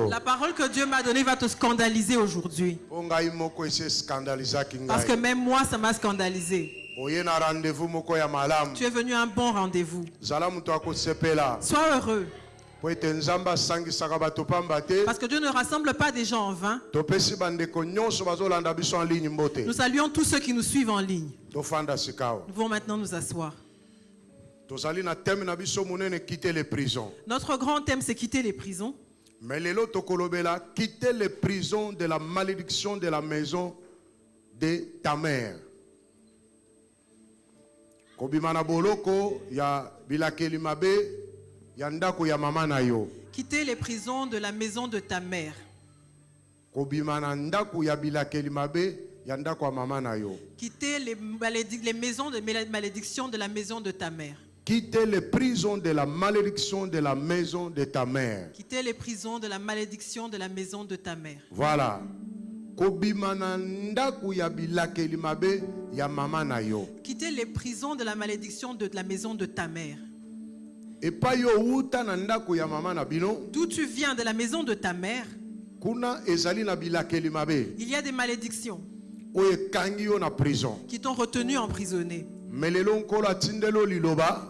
La parole que Dieu m'a donnée va te scandaliser aujourd'hui. Parce que même moi, ça m'a scandalisé. Tu es venu à un bon rendez-vous. Sois heureux. Parce que Dieu ne rassemble pas des gens en vain. Nous saluons tous ceux qui nous suivent en ligne. Nous pouvons maintenant nous asseoir. Notre grand thème, c'est quitter les prisons. Mais quitter les prisons de la malédiction de la maison de ta mère. Quitter les prisons de la maison de ta mère. Quitter les maisons de malédiction de la maison de ta mère. Quitter les prisons de la malédiction de la maison de ta mère. Quitter les prisons de la malédiction de la maison de ta mère. Voilà. Quitter les prisons de la malédiction de la maison de ta mère. D'où tu viens, de la maison de ta mère, il y a des malédictions qui t'ont retenu emprisonné. Mais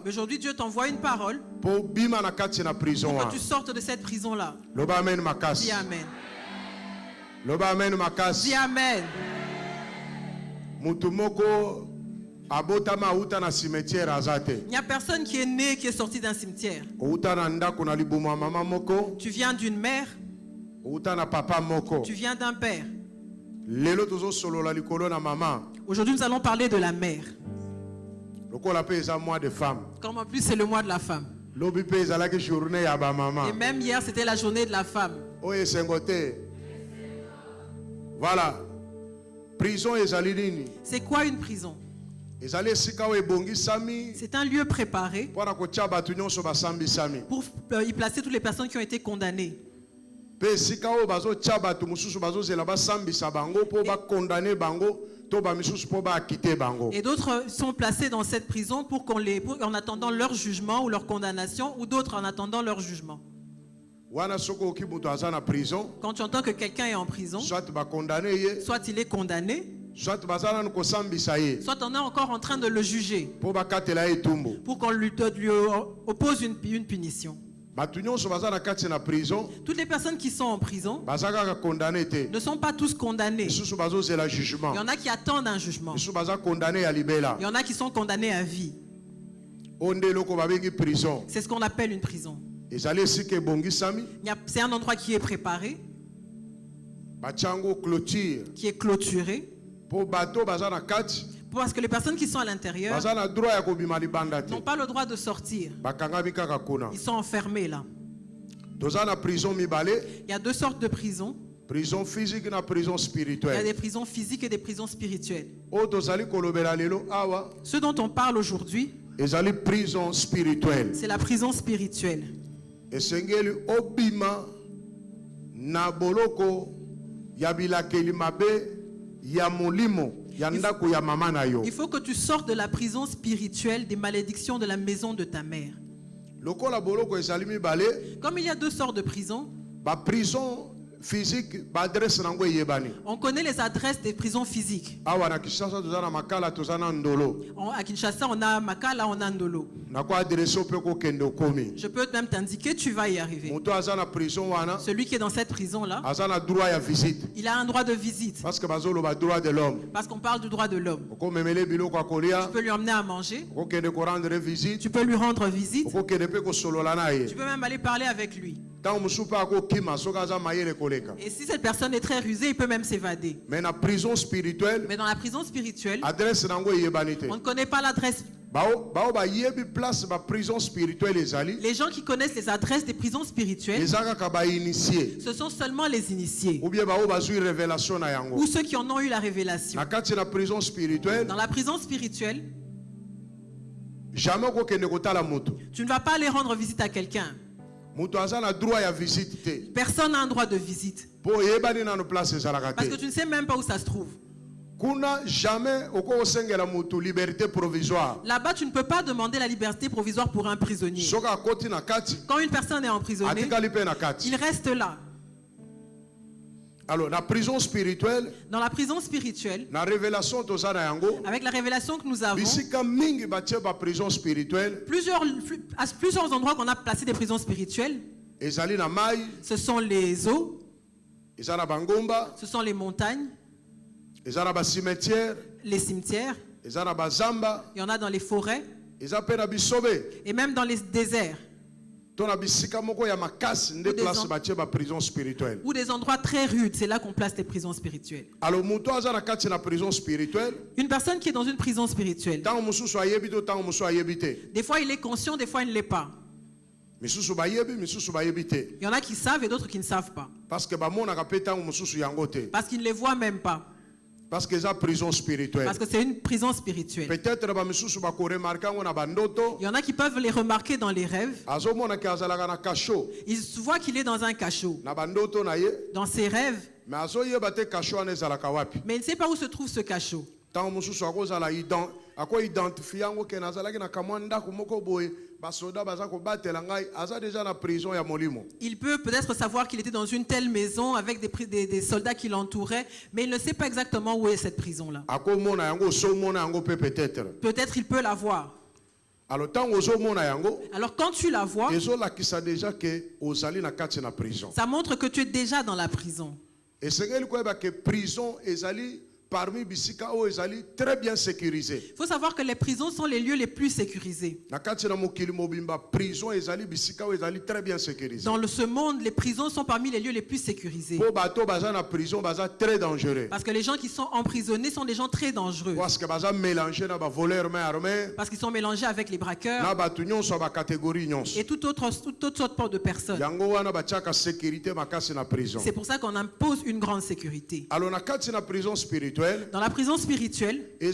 aujourd'hui, Dieu t'envoie une parole pour que tu sortes de cette prison-là. Dis Amen. Dis Amen. Il n'y a personne qui est né, qui est sorti d'un cimetière. Tu viens d'une mère. Tu viens d'un père. Aujourd'hui, nous allons parler de la mère. Comme en plus, c'est le mois de la femme. Et même hier, c'était la journée de la femme. Voilà. Prison et Zalidini. C'est quoi une prison? C'est un lieu préparé pour y placer toutes les personnes qui ont été condamnées. Et d'autres sont placés dans cette prison en attendant leur jugement ou leur condamnation, ou d'autres en attendant leur jugement. Quand tu entends que quelqu'un est en prison, soit il est condamné, soit on est encore en train de le juger pour qu'on lui oppose une punition. Toutes les personnes qui sont en prison ne sont pas tous condamnés. Il y en a qui attendent un jugement. Il y en a qui sont condamnés à vie. C'est ce qu'on appelle une prison. C'est un endroit qui est préparé, qui est clôturé, parce que les personnes qui sont à l'intérieur n'ont pas le droit de sortir. Ils sont enfermés là. Il y a deux sortes de prisons. Prison physique et prison spirituelle. Il y a des prisons physiques et des prisons spirituelles. Ce dont on parle aujourd'hui, c'est la prison spirituelle. Il faut que tu sortes de la prison spirituelle des malédictions de la maison de ta mère. Comme il y a deux sortes de prisons, physique, on connaît les adresses des prisons physiques. À Kinshasa, on a Makala, on a Ndolo. Je peux même t'indiquer, tu vas y arriver. Celui qui est dans cette prison-là, il a un droit de visite. Parce qu'on parle du droit de l'homme. Tu peux lui emmener à manger. Tu peux lui rendre visite. Tu peux même aller parler avec lui. Et si cette personne est très rusée, il peut même s'évader. Mais dans la prison spirituelle, on ne connaît pas l'adresse. Les gens qui connaissent les adresses des prisons spirituelles, ce sont seulement les initiés, ou ceux qui en ont eu la révélation. Dans la prison spirituelle, tu ne vas pas aller rendre visite à quelqu'un. Personne n'a un droit de visite. Parce que tu ne sais même pas où ça se trouve. liberté provisoire. Là-bas, tu ne peux pas demander la liberté provisoire pour un prisonnier. Quand une personne est emprisonnée, il reste là. Alors, la prison spirituelle, dans la prison spirituelle, la révélation avec la révélation que nous avons, à plusieurs endroits qu'on a placé des prisons spirituelles, ce sont les eaux, ce sont les montagnes, les cimetières, il y en a dans les forêts, et même dans les déserts. Ou des endroits très rudes, c'est là qu'on place des prisons spirituelles. Une personne qui est dans une prison spirituelle, des fois il est conscient, des fois il ne l'est pas. Il y en a qui savent et d'autres qui ne savent pas. Parce qu'ils ne les voient même pas. Parce que c'est prison spirituelle. Parce que c'est une prison spirituelle. Peut-être il y en a qui peuvent les remarquer dans les rêves. Ils voient qu'il est dans un cachot. Dans ses rêves. Mais il ne sait pas où se trouve ce cachot. Il peut peut-être savoir qu'il était dans une telle maison avec des soldats qui l'entouraient, mais il ne sait pas exactement où est cette prison-là. Peut-être il peut la voir. Alors quand tu la vois, ça montre que tu es déjà dans la prison. Et c'est que prison parmi bisika o ezali très bien sécurisé. Il faut savoir que les prisons sont les lieux les plus sécurisés. Dans ce monde, les prisons sont parmi les lieux les plus sécurisés. Parce que les gens qui sont emprisonnés sont des gens très dangereux. Parce qu'ils sont mélangés avec les braqueurs et toute autre sorte de personnes. C'est pour ça qu'on impose une grande sécurité. Alors, dans la prison spirituelle, dans la prison spirituelle, il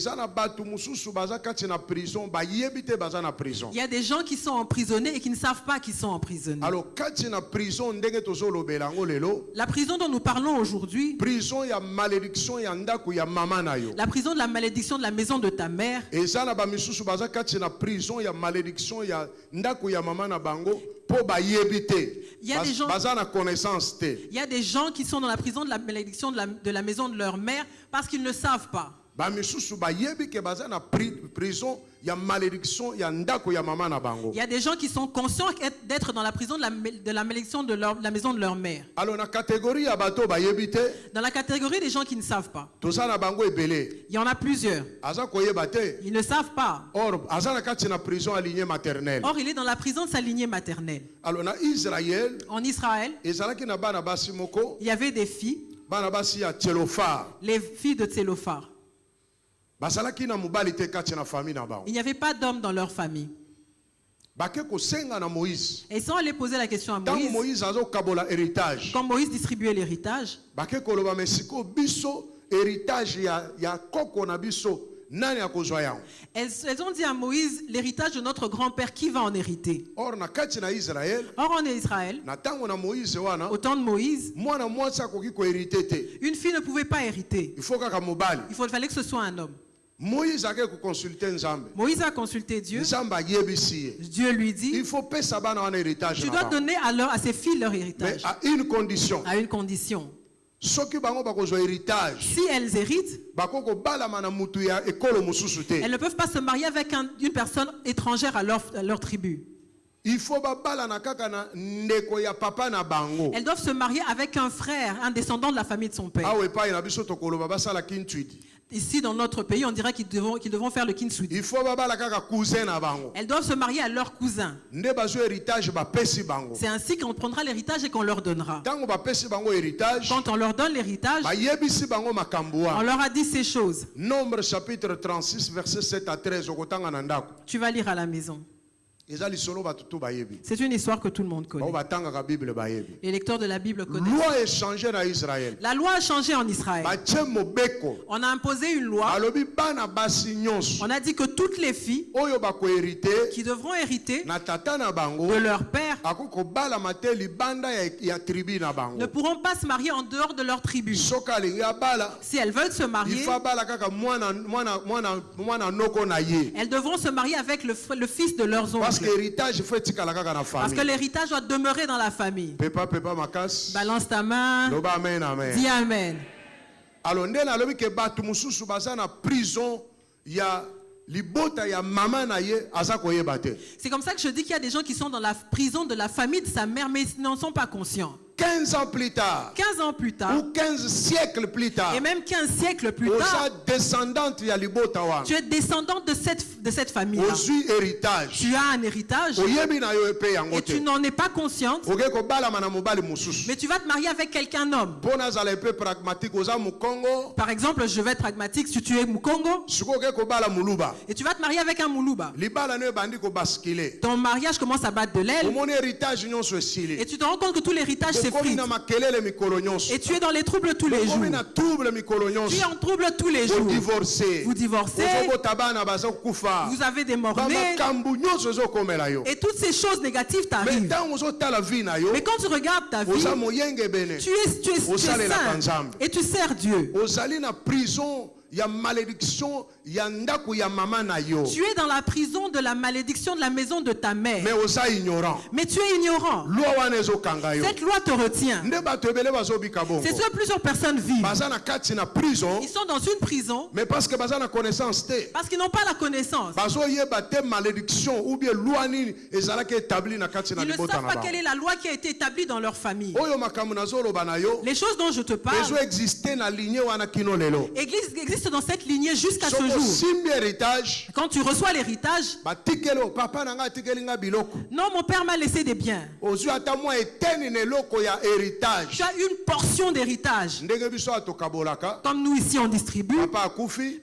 y a des gens qui sont emprisonnés et qui ne savent pas qu'ils sont emprisonnés. Alors, la prison dont nous parlons aujourd'hui, la prison de la malédiction de la maison de ta mère, il y a des gens qui sont dans la prison de la malédiction de la maison de leur mère parce qu'ils ne savent pas. Il y a des gens qui sont conscients d'être dans la prison de la malédiction de la maison de leur mère. Dans la catégorie des gens qui ne savent pas, il y en a plusieurs. Ils ne savent pas. Or, il est dans la prison de sa lignée maternelle. En Israël, il y avait des filles, les filles de Tsélophar. Il n'y avait pas d'hommes dans leur famille. Et sans aller poser la question à Moïse, quand Moïse distribuait l'héritage, elles ont dit à Moïse, l'héritage de notre grand-père, qui va en hériter? Or en Israël, au temps de Moïse, une fille ne pouvait pas hériter. Il fallait que ce soit un homme. Moïse a consulté Dieu. Dieu lui dit, tu dois donner alors à ces filles leur héritage. Mais à une condition. À une condition. Si elles héritent, elles ne peuvent pas se marier avec une personne étrangère à leur tribu. Elles doivent se marier avec un frère, un descendant de la famille de son père. Ici, dans notre pays, on dirait qu'ils devront faire le kinswidi. Elles doivent se marier à leur cousin. C'est ainsi qu'on prendra l'héritage et qu'on leur donnera. Quand on leur donne l'héritage, on leur a dit ces choses. Nombre chapitre 36, versets 7 à 13. Tu vas lire à la maison. C'est une histoire que tout le monde connaît. Les lecteurs de la Bible connaissent. La loi a changé en Israël. On a imposé une loi. On a dit que toutes les filles qui devront hériter de leur père ne pourront pas se marier en dehors de leur tribu. Si elles veulent se marier, elles devront se marier avec le fils de leurs oncles. Parce que l'héritage doit demeurer dans la famille. Balance ta main. Dis Amen. C'est comme ça que je dis qu'il y a des gens qui sont dans la prison de la famille de sa mère, mais ils n'en sont pas conscients. 15 ans plus tard, 15 ans plus tard, ou 15 siècles plus tard, et même 15 siècles plus tard, tu es descendante de cette famille. Tu as un héritage et tu n'en es pas consciente, mais tu vas te marier avec quelqu'un homme. Par exemple, je vais être pragmatique, si tu es Mukongo et tu vas te marier avec un Muluba, ton mariage commence à battre de l'aile et tu te rends compte que tout l'héritage s'effrite. Et tu es dans les troubles tous les jours. Tu es en trouble tous les jours. Vous divorcez. Vous avez des morts-nés. Et toutes ces choses négatives t'arrivent. Mais quand tu regardes ta vie, tu es saint et tu sers Dieu. Tu es dans la prison de la malédiction de la maison de ta mère. Mais tu es ignorant. Cette loi te retient. C'est ce que plusieurs personnes vivent. Ils sont dans une prison. Mais parce qu'ils n'ont pas la connaissance. Ils ne savent pas quelle est la loi qui a été établie dans leur famille. Les choses dont je te parle existent dans cette lignée jusqu'à ce jour. Quand tu reçois l'héritage, non, mon père m'a laissé des biens. Tu as une portion d'héritage. Comme nous ici on distribue.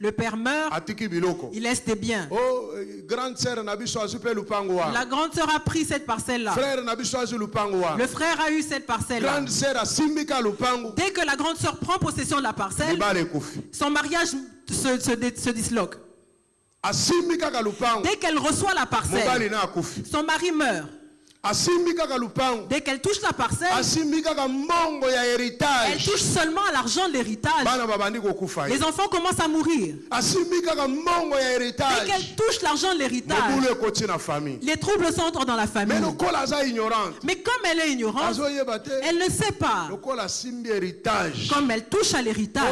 Le père meurt, il laisse des biens. La grande sœur a pris cette parcelle-là. Le frère a eu cette parcelle-là. Dès que la grande sœur prend possession de la parcelle, son mariage se disloque. Dès qu'elle reçoit la parcelle, son mari meurt. Dès qu'elle touche la parcelle, elle touche seulement à l'argent de l'héritage. Les enfants commencent à mourir. Dès qu'elle touche l'argent de l'héritage, les troubles s'entrent dans la famille. Mais comme elle est ignorante, elle ne sait pas. Comme elle touche à l'héritage,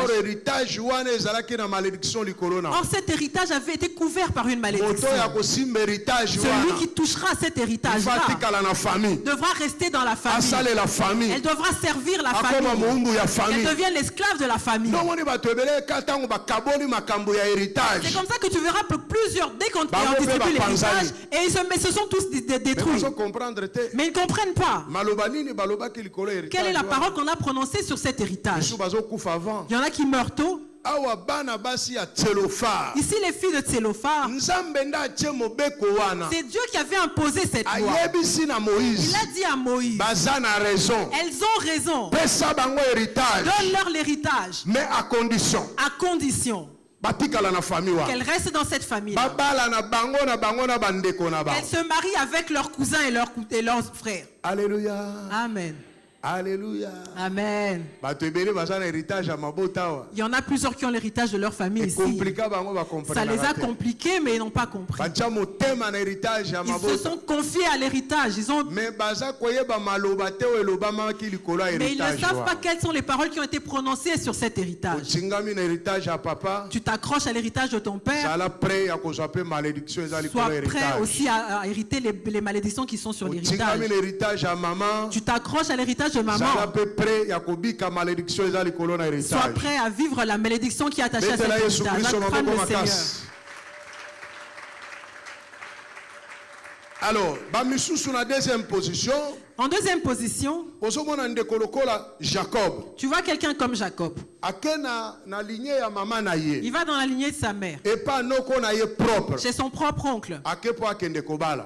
or cet héritage avait été couvert par une malédiction. Celui qui touchera cet héritage-là devra rester dans la famille. Elle devra servir la famille. Elle devient l'esclave de la famille. C'est comme ça que tu verras plusieurs, dès qu'on distribue l'héritage, et se sont tous détruits. Mais ils ne comprennent pas. Quelle est la parole qu'on a prononcée sur cet héritage? Il y en a qui meurent tôt. Ici les filles de Tsélophar, c'est Dieu qui avait imposé cette loi. Il a dit à Moïse, elles ont raison, donne-leur l'héritage, mais à condition qu'elles restent dans cette famille. Elles se marient avec leurs cousins et leurs frères. Alléluia. Amen. Alléluia. Amen. Il y en a plusieurs qui ont l'héritage de leur famille ici. Ça les a compliqués, mais ils n'ont pas compris. Ils se sont confiés à l'héritage. Mais ils ne savent pas quelles sont les paroles qui ont été prononcées sur cet héritage. Tu t'accroches à l'héritage de ton père. Sois prêt aussi à hériter les malédictions qui sont sur l'héritage. Tu t'accroches à l'héritage de maman. Sois prêt à vivre la malédiction qui est attachée à cet héritage. Alors, deuxième position. En deuxième position, Jacob. Tu vois quelqu'un comme Jacob. Il va dans la lignée de sa mère. Chez son propre oncle.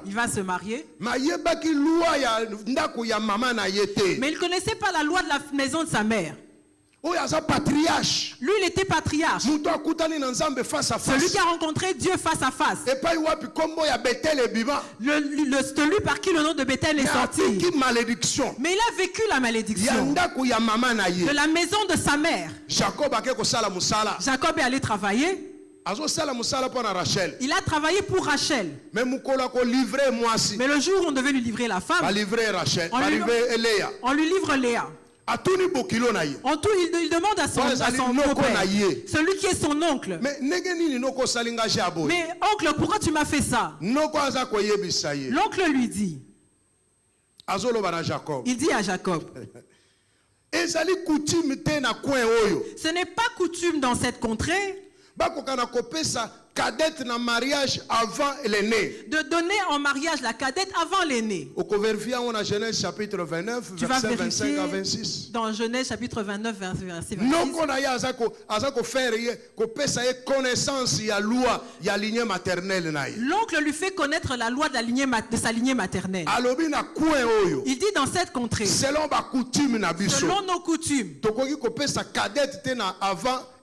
Il va se marier. Mais il ne connaissait pas la loi de la maison de sa mère. Lui, il était patriarche. Celui qui a rencontré Dieu face à face. Celui par qui le nom de Bethel est sorti. Mais il a vécu la malédiction de la maison de sa mère. Jacob est allé travailler. Il a travaillé pour Rachel. Mais le jour où on devait lui livrer la femme, on lui livre Léa. En tout, il demande à son beau-père, celui qui est son oncle. Mais oncle, pourquoi tu m'as fait ça? L'oncle lui dit. Il dit à Jacob. Ce n'est pas coutume dans cette contrée cadette na mariage avant l'aîné. De donner en mariage la cadette avant l'aîné. On a Genèse chapitre 29, verset 25 à 26. Dans Genèse chapitre 29, verset 26. Non qu'on a connaissance ya loi ya lignée maternelle na. L'oncle lui fait connaître la loi de sa lignée maternelle. Il dit dans cette contrée. Selon nos coutumes.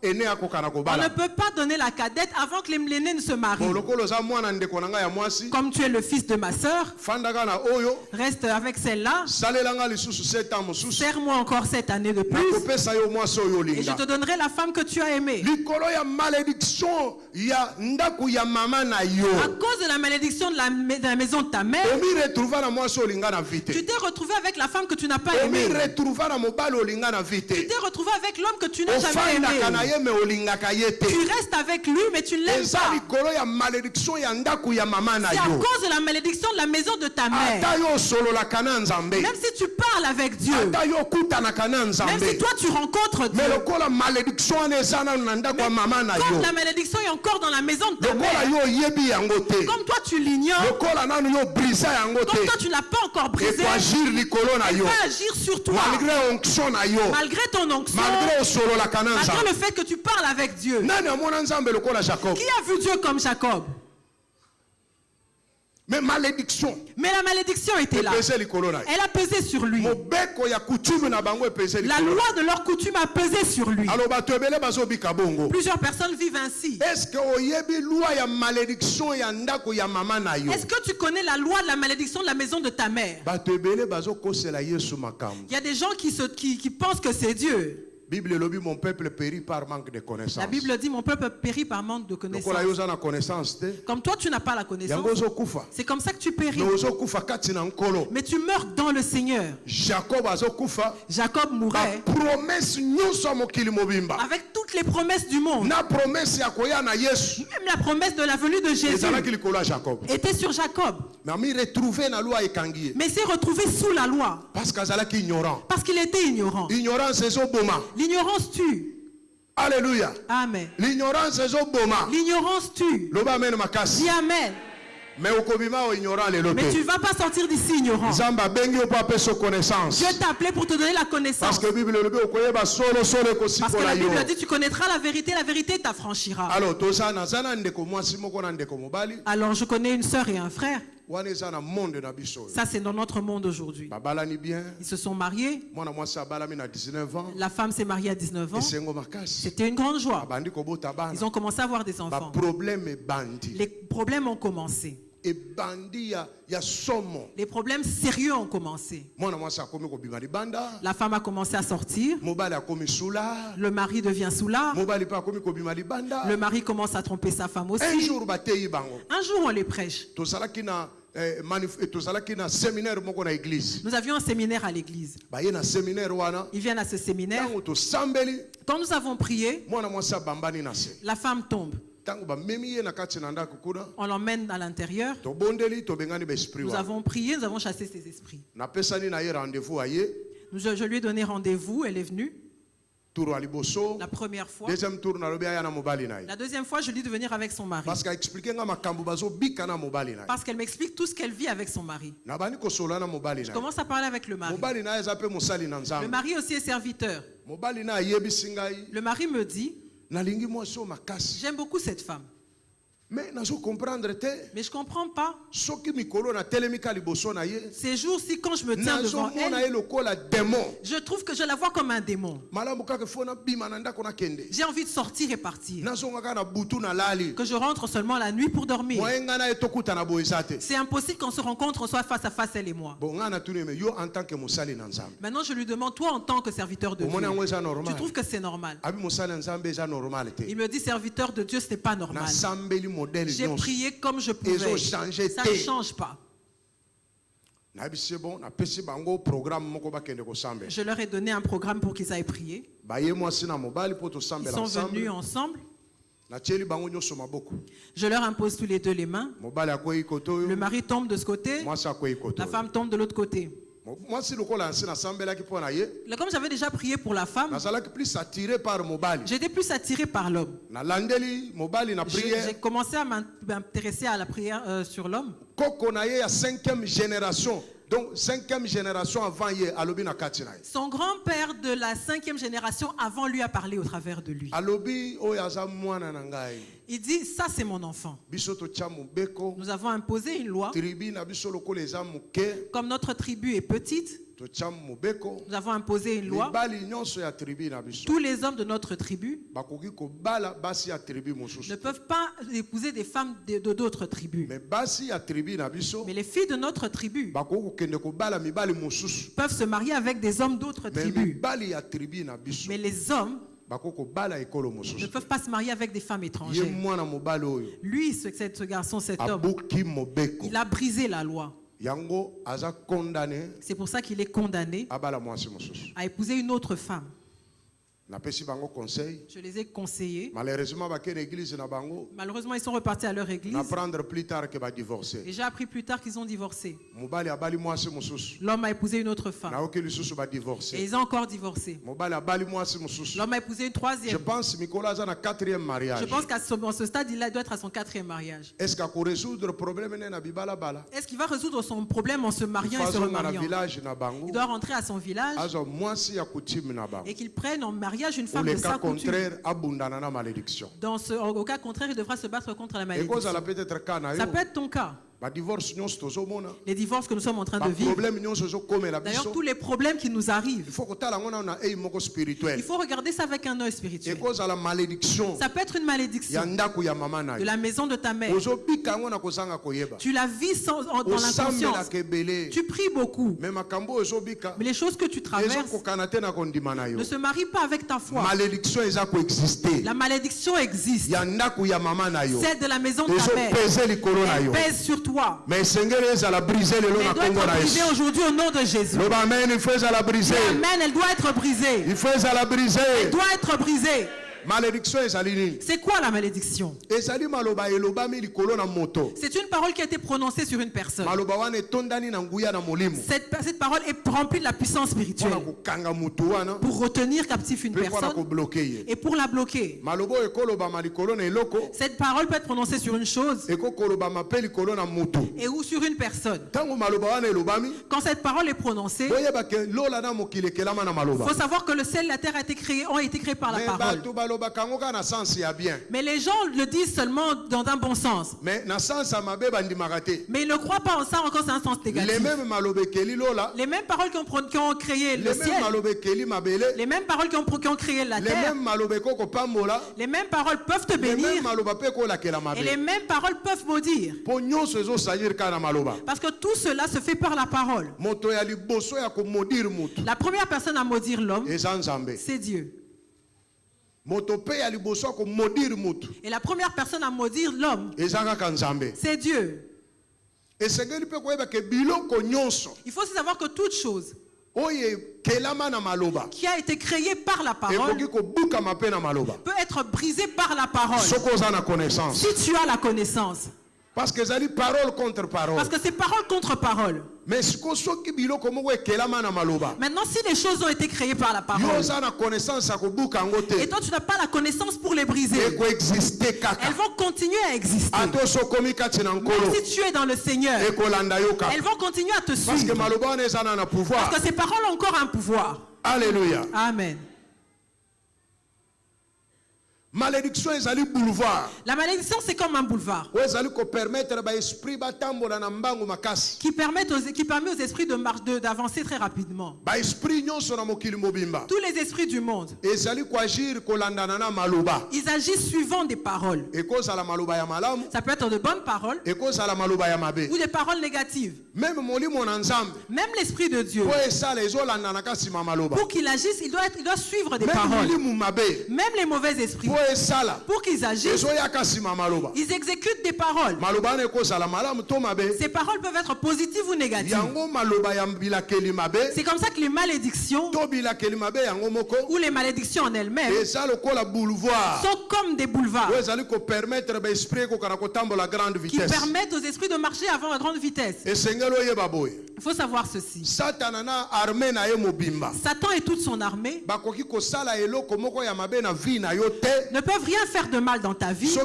On ne peut pas donner la cadette avant que l'aîné ne se marie. Comme tu es le fils de ma sœur, reste avec celle-là. Serre-moi encore cette année de plus. Et je te donnerai la femme que tu as aimée. À cause de la malédiction de la maison de ta mère, tu t'es retrouvé avec la femme que tu n'as pas aimée. Tu t'es retrouvé avec l'homme que tu n'as jamais aimé. Tu restes avec lui, mais tu ne l'aimes pas. C'est à cause de la malédiction de la maison de ta mère. Même si tu parles avec Dieu, même si toi tu rencontres Dieu, comme la malédiction est encore dans la maison de ta mère, comme toi tu l'ignores, comme toi tu ne l'as pas encore brisé, il va agir sur toi. Malgré ton onction, malgré le fait que tu parles avec Dieu. Qui a vu Dieu comme Jacob? Mais la malédiction était là. Elle a pesé sur lui. La loi de leur coutume a pesé sur lui. Plusieurs personnes vivent ainsi. Est-ce que tu connais la loi de la malédiction de la maison de ta mère? Il y a des gens qui pensent que c'est Dieu. Mon peuple périt par manque de connaissance. La Bible dit mon peuple périt par manque de connaissance. Comme toi tu n'as pas la connaissance, c'est comme ça que tu péris. Mais tu meurs dans le Seigneur. Jacob mourait avec toutes les promesses du monde. Même la promesse de la venue de Jésus était sur Jacob. Mais il s'est retrouvé sous la loi parce qu'il était ignorant. L'ignorance tue. Alléluia. Amen. L'ignorance tue. Dis amen. Mais tu ne vas pas sortir d'ici ignorant. Dieu t'a appelé pour te donner la connaissance. Parce que la Bible dit tu connaîtras la vérité t'affranchira. Alors je connais une sœur et un frère. Ça c'est dans notre monde aujourd'hui. Ils se sont mariés. La femme s'est mariée à 19 ans. C'était une grande joie. Ils ont commencé à avoir des enfants. Les problèmes ont commencé. Les problèmes sérieux ont commencé. La femme a commencé à sortir. Le mari devient soulard. Le mari commence à tromper sa femme aussi. Un jour on les prêche. Nous avions un séminaire à l'église. Ils viennent à ce séminaire. Quand nous avons prié, la femme tombe. On l'emmène à l'intérieur. Nous avons prié, nous avons chassé ces esprits. Je lui ai donné rendez-vous, elle est venue. La première fois. La deuxième fois, je lui dis de venir avec son mari. Parce qu'elle m'explique tout ce qu'elle vit avec son mari. Je commence à parler avec le mari. Le mari aussi est serviteur. Le mari me dit, j'aime beaucoup cette femme. Mais je ne comprends pas. Ces jours-ci, quand je me tiens devant elle, je trouve que je la vois comme un démon. J'ai envie de sortir et partir. Que je rentre seulement la nuit pour dormir. C'est impossible qu'on se rencontre, on soit face à face, elle et moi. Maintenant, je lui demande, toi en tant que serviteur de Dieu, tu trouves que c'est normal? Il me dit, serviteur de Dieu, ce n'est pas normal. J'ai prié comme je pouvais. Ça ne change pas. Je leur ai donné un programme pour qu'ils aillent prier. Ils sont venus ensemble. Je leur impose tous les deux les mains. Le mari tombe de ce côté, la femme tombe de l'autre côté. Comme j'avais déjà prié pour la femme, j'étais plus attiré par l'homme. J'ai commencé à m'intéresser à la prière sur l'homme. Donc, 5e génération avant son grand-père de la 5e génération avant lui a parlé au travers de lui. Il dit, ça c'est mon enfant. Nous avons imposé une loi. Comme notre tribu est petite, nous avons imposé une loi. Tous les hommes de notre tribu ne peuvent pas épouser des femmes d'autres tribus. Mais les filles de notre tribu peuvent se marier avec des hommes d'autres tribus. Mais les hommes ne peuvent pas se marier avec des femmes étrangères. Lui, ce garçon, cet homme, il a brisé la loi. C'est pour ça qu'il est condamné à épouser une autre femme. Je les ai conseillés. Malheureusement, ils sont repartis à leur église. Et j'ai appris plus tard qu'ils ont divorcé. L'homme a épousé une autre femme. Et ils ont encore divorcé. L'homme a épousé une troisième. Je pense qu'à ce stade, il doit être à son 4e mariage. Est-ce qu'il va résoudre son problème en se mariant et se remariant? Il doit rentrer à son village et qu'il prenne en mariage une femme de sa coutume. Au cas contraire, il devra se battre contre la malédiction. Ça peut être ton cas. Les divorces que nous sommes en train de vivre. D'ailleurs, tous les problèmes qui nous arrivent, il faut regarder ça avec un œil spirituel. Ça peut être une malédiction de la maison de ta mère. Tu la vis dans l'inconscience. Tu pries beaucoup. Mais les choses que tu traverses ne se marient pas avec ta foi. La malédiction existe. Celle de la maison de ta mère. Elle pèse sur toi. Mais elle doit être brisée aujourd'hui au nom de Jésus. Amen, elle doit être brisée. Elle doit être brisée. C'est quoi la malédiction? C'est une parole qui a été prononcée sur une personne. Cette parole est remplie de la puissance spirituelle pour retenir captif une personne et pour la bloquer. Cette parole peut être prononcée sur une chose et ou sur une personne. Quand cette parole est prononcée, il faut savoir que le ciel et la terre ont été créés par la parole. Mais les gens le disent seulement dans un bon sens. Mais ils ne croient pas en ça encore, c'est un sens négatif. Les mêmes paroles qui ont créé le ciel, les mêmes paroles qui ont créé la terre, les mêmes paroles peuvent te bénir et les mêmes paroles peuvent maudire. Parce que tout cela se fait par la parole. La première personne à maudire l'homme, c'est Dieu. Et la première personne à maudire l'homme, c'est Dieu. Il faut aussi savoir que toute chose qui a été créée par la parole peut être brisée par la parole. Si tu as la connaissance. Parce que c'est parole contre parole. Parce que c'est parole contre parole. Mais maintenant, si les choses ont été créées par la parole, et toi tu n'as pas la connaissance pour les briser, elles vont continuer à exister. Même si tu es dans le Seigneur, elles vont continuer à te suivre. Parce que ces paroles ont encore un pouvoir. Alléluia. Amen. Malédiction est un boulevard. La malédiction, c'est comme un boulevard qui permet aux esprits d'avancer très rapidement. Tous les esprits du monde, ils agissent suivant des paroles. Ça peut être de bonnes paroles ou des paroles négatives. Même l'Esprit de Dieu, pour qu'il agisse, il doit suivre des paroles. Même les mauvais esprits, pour qu'ils agissent, ils exécutent des paroles. Ces paroles peuvent être positives ou négatives. C'est comme ça que les malédictions ou les malédictions en elles-mêmes sont comme des boulevards qui permettent aux esprits de marcher à grande vitesse. Il faut savoir ceci. Satan et toute son armée ne peuvent rien faire de mal dans ta vie si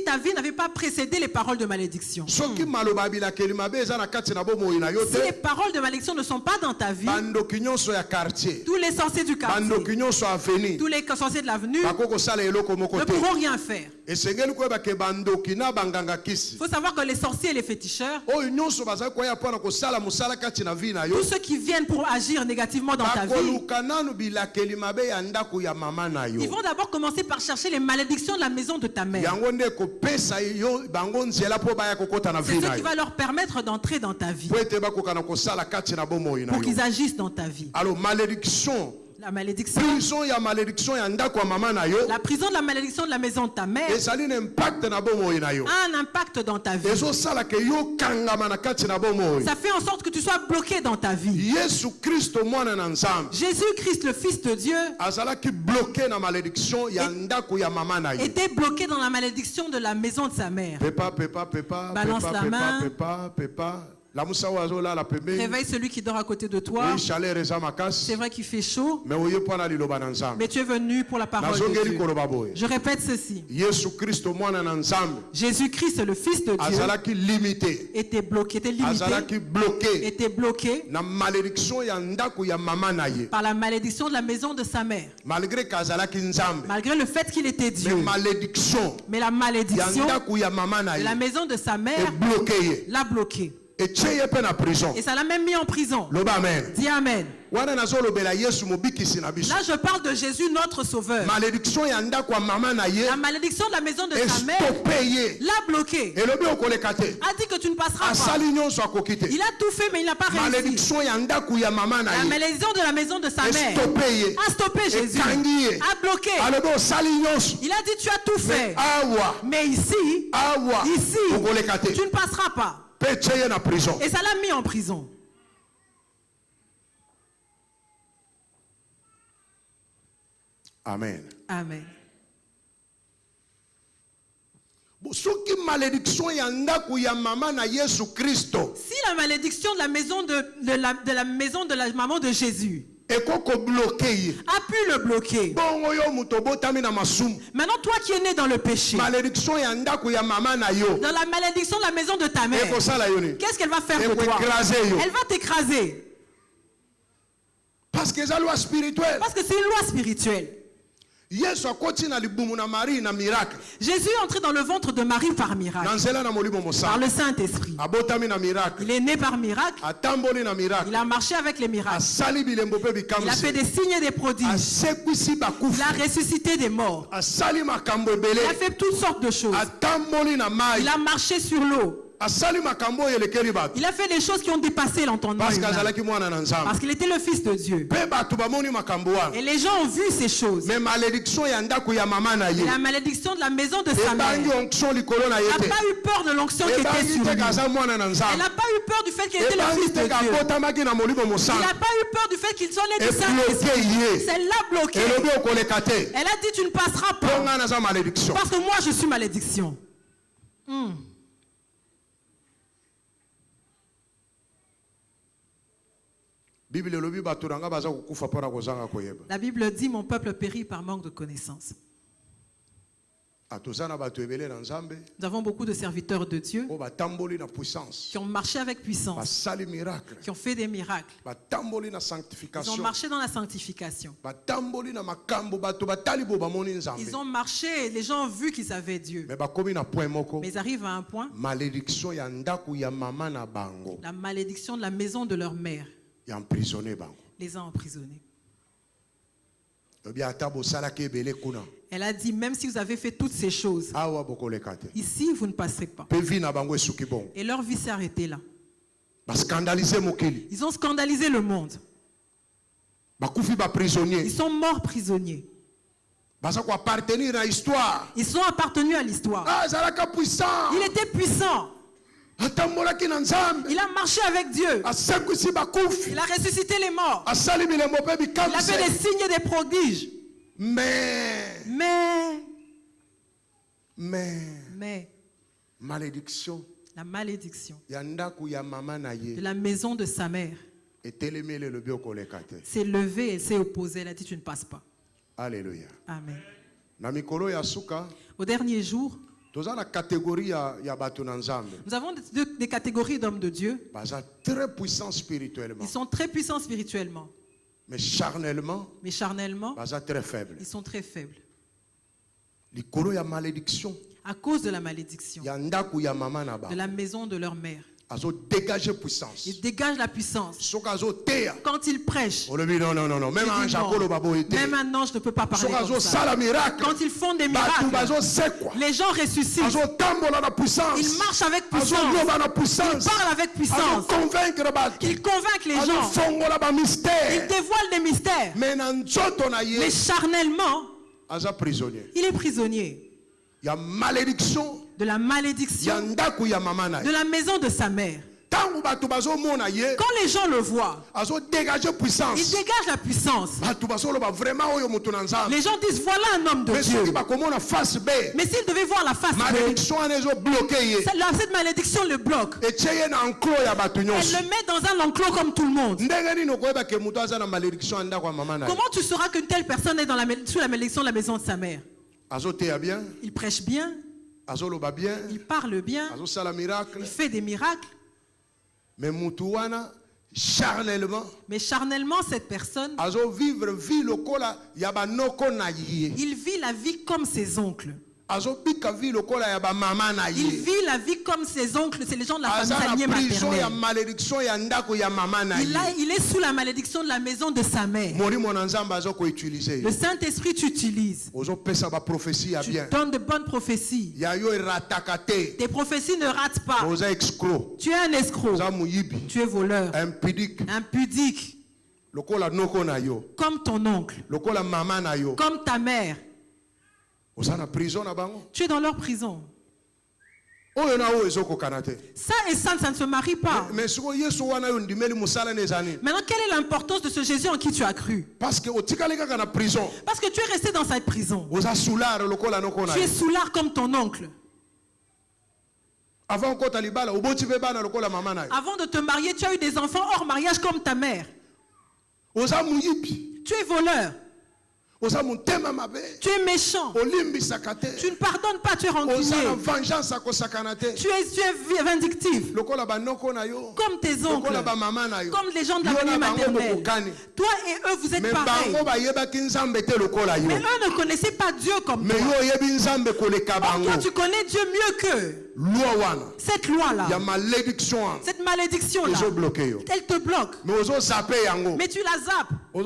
ta vie n'avait pas précédé les paroles de malédiction. Si les paroles de malédiction ne sont pas dans ta vie, tous les sorciers du quartier, tous les sorciers de l'avenue ne pourront rien faire. Il faut savoir que les sorciers et les féticheurs, tous ceux qui viennent pour agir négativement dans ta vie, ils vont d'abord commencer par chercher les malédictions de la maison de ta mère. C'est ce qui va leur permettre d'entrer dans ta vie, pour qu'ils agissent dans ta vie. Alors, malédiction. La malédiction. La prison de la malédiction de la maison de ta mère a un impact dans ta vie. Ça fait en sorte que tu sois bloqué dans ta vie. Jésus-Christ, le Fils de Dieu, était bloqué dans la malédiction de la maison de sa mère. Balance la main. Réveille celui qui dort à côté de toi. C'est vrai qu'il fait chaud, mais tu es venu pour la parole de Dieu. Je répète ceci. Jésus-Christ, le Fils de Dieu, était bloqué, était bloqué par la malédiction de la maison de sa mère. Malgré le fait qu'il était Dieu, mais la malédiction de la maison de sa mère l'a bloqué. Et ça l'a même mis en prison. Dis Amen. Là, je parle de Jésus, notre Sauveur. La malédiction de la maison de sa mère l'a bloqué. A dit que tu ne passeras pas. Il a tout fait, mais il n'a pas réussi. La malédiction de la maison de sa mère a stoppé Jésus. A bloqué. Il a dit tu as tout fait. Mais ici, tu ne passeras pas. Et ça l'a mis en prison. Amen. Amen. Si la malédiction de la maison de la maman de Jésus a pu le bloquer. Maintenant, toi qui es né dans le péché, dans la malédiction de la maison de ta mère, qu'est-ce qu'elle va faire de toi? Elle va t'écraser. Parce que c'est une loi spirituelle. Jésus est entré dans le ventre de Marie par miracle, par le Saint-Esprit. Il est né par miracle. Il a marché avec les miracles. Il a fait des signes et des prodiges. Il a ressuscité des morts. Il a fait toutes sortes de choses. Il a marché sur l'eau. Il a fait des choses qui ont dépassé l'entendement humain. Parce qu'il était le fils de Dieu. Et les gens ont vu ces choses. Et la malédiction de la maison de sa mère. Elle n'a pas eu peur de l'onction qui était sur lui. Elle n'a pas eu peur du fait qu'il était le fils de Dieu. Il n'a pas eu peur du fait qu'il soit né du Saint-Esprit. C'est là bloqué. Elle a dit tu ne passeras pas. Parce que moi je suis malédiction. La Bible dit mon peuple périt par manque de connaissance. Nous avons beaucoup de serviteurs de Dieu qui ont marché avec puissance, qui ont fait des miracles. Ils ont marché dans la sanctification. Ils ont marché, les gens ont vu qu'ils avaient Dieu. Mais ils arrivent à un point, la malédiction de la maison de leur mère les a emprisonnés. Elle a dit, même si vous avez fait toutes ces choses, ici vous ne passerez pas. Et leur vie s'est arrêtée là. Ils ont scandalisé le monde. Ils sont morts prisonniers. Ils sont appartenus à l'histoire. Il était puissant. Il a marché avec Dieu. Il a ressuscité les morts. Il a fait des signes et des prodiges. Mais malédiction. La malédiction de la maison de sa mère s'est levée et s'est opposée. Elle a dit tu ne passes pas. Alléluia. Amen. Au dernier jour, nous avons des catégories d'hommes de Dieu. Très puissants spirituellement. Ils sont très puissants spirituellement. Mais charnellement, très faibles. Ils sont très faibles. À cause de la malédiction de la maison de leur mère. Ils dégagent la puissance. Quand ils prêchent, même un ange ne peut pas parler comme ça. Quand ils font des miracles, les gens ressuscitent. Ils marchent avec puissance. Ils parlent avec puissance. Ils convainquent les gens. Ils dévoilent des mystères. Mais charnellement, il est prisonnier. Il y a malédiction de la malédiction de la maison de sa mère. Quand les gens le voient, ils dégagent la puissance. Les gens disent voilà un homme de Dieu. Mais s'ils devaient voir la face B, cette malédiction le bloque. Elle le met dans un enclos comme tout le monde. Comment tu sauras qu'une telle personne est sous la malédiction de la maison de sa mère? Il prêche bien, il parle bien, il fait des miracles. Mais charnellement, cette personne, il vit la vie comme ses oncles. Il vit la vie comme ses oncles, c'est les gens de la famille maternelle. Il est sous la malédiction de la maison de sa mère. Le Saint-Esprit t'utilise. Tu donnes de bonnes prophéties. Tes prophéties ne ratent pas. Tu es un escroc. Tu es voleur. Impudique. Comme ton oncle. Comme ta mère. Tu es dans leur prison. Ça et ça ne se marie pas. Maintenant, quelle est l'importance de ce Jésus en qui tu as cru? Parce que tu es resté dans cette prison. Tu es soulard comme ton oncle. Avant de te marier, tu as eu des enfants hors mariage comme ta mère. Tu es voleur. Tu es méchant. Tu ne pardonnes pas, tu es rancunier. Tu es vindictif. Comme tes oncles. Comme les gens de la famille maternelle. Toi et eux, vous êtes pareils. Mais eux ne connaissaient pas Dieu comme toi. Or, toi, tu connais Dieu mieux qu'eux. Cette loi-là, cette malédiction-là, elle te bloque. Mais tu la zappes. Tu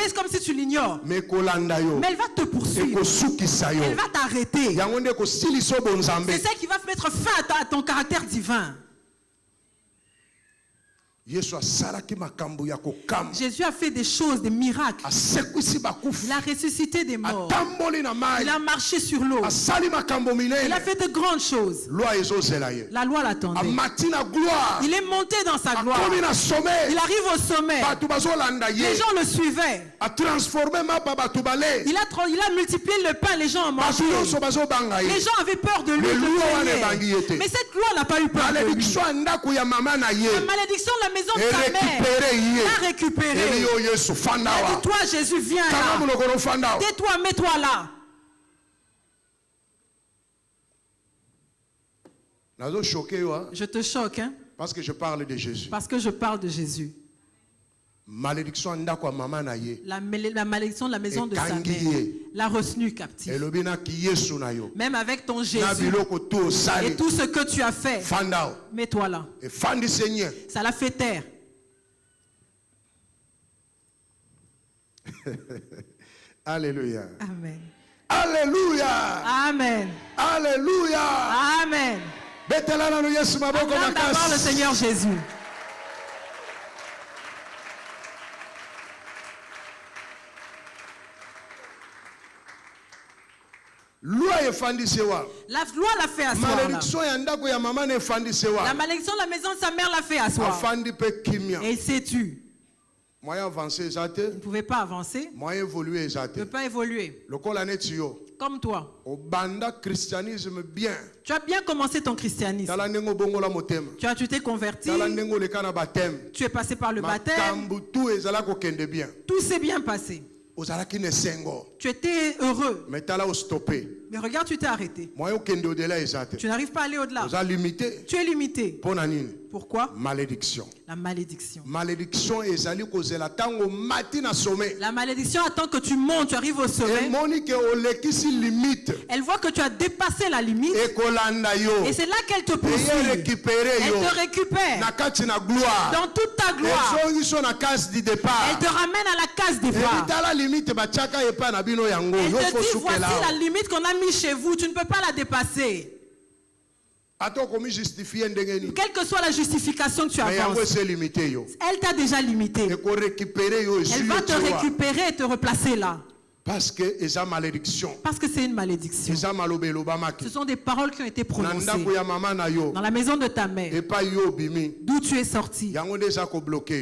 fais comme si tu l'ignores. Mais elle va te poursuivre. Elle va t'arrêter. C'est ça qui va mettre fin à ton caractère divin. Jésus a fait des choses, des miracles. Il a ressuscité des morts. Il a marché sur l'eau. Il a fait de grandes choses. La loi l'attendait. Il est monté dans sa gloire. Il arrive au sommet. Les gens le suivaient. Il a multiplié le pain, les gens en mangeaient. Les gens avaient peur de lui. Mais cette loi n'a pas eu peur de lui. La malédiction de la maison de sa mère l'a récupéré. Dis-toi, Jésus, viens là. Tais-toi, mets-toi là. Je te choque, hein? Parce que je parle de Jésus. Parce que je parle de Jésus. Malédiction la malédiction de la maison de sa mère l'a retenu captif. Même avec ton Jésus et tout ce que tu as fait, mets-toi là. Ça l'a fait taire. Alléluia. Amen. Alléluia. Amen. Alléluia. Amen. Acclame d'abord le Seigneur Jésus. La loi l'a fait asseoir. La malédiction de la maison de sa mère l'a fait asseoir. Et il s'est tu. Il ne pouvait pas avancer. Il ne peut pas évoluer. Comme toi. Tu as bien commencé ton christianisme. Tu t'es converti. Tu es passé par le baptême. Tout s'est bien passé. Tu étais heureux. Mais regarde, tu t'es arrêté. Tu n'arrives pas à aller au-delà. Tu es limité. Pourquoi? Malédiction. La malédiction. La malédiction attend que tu montes, tu arrives au sommet. Elle voit que tu as dépassé la limite. Et c'est là qu'elle te poursuit. Elle te récupère. Dans toute ta gloire. Elle te ramène à la case départ. Elle te dit, voici la limite qu'on a mise chez vous. Tu ne peux pas la dépasser. Quelle que soit la justification que tu avances, elle t'a déjà limité. Elle va te récupérer et te replacer là. Parce que c'est une malédiction. Ce sont des paroles qui ont été prononcées dans la maison de ta mère, d'où tu es sorti.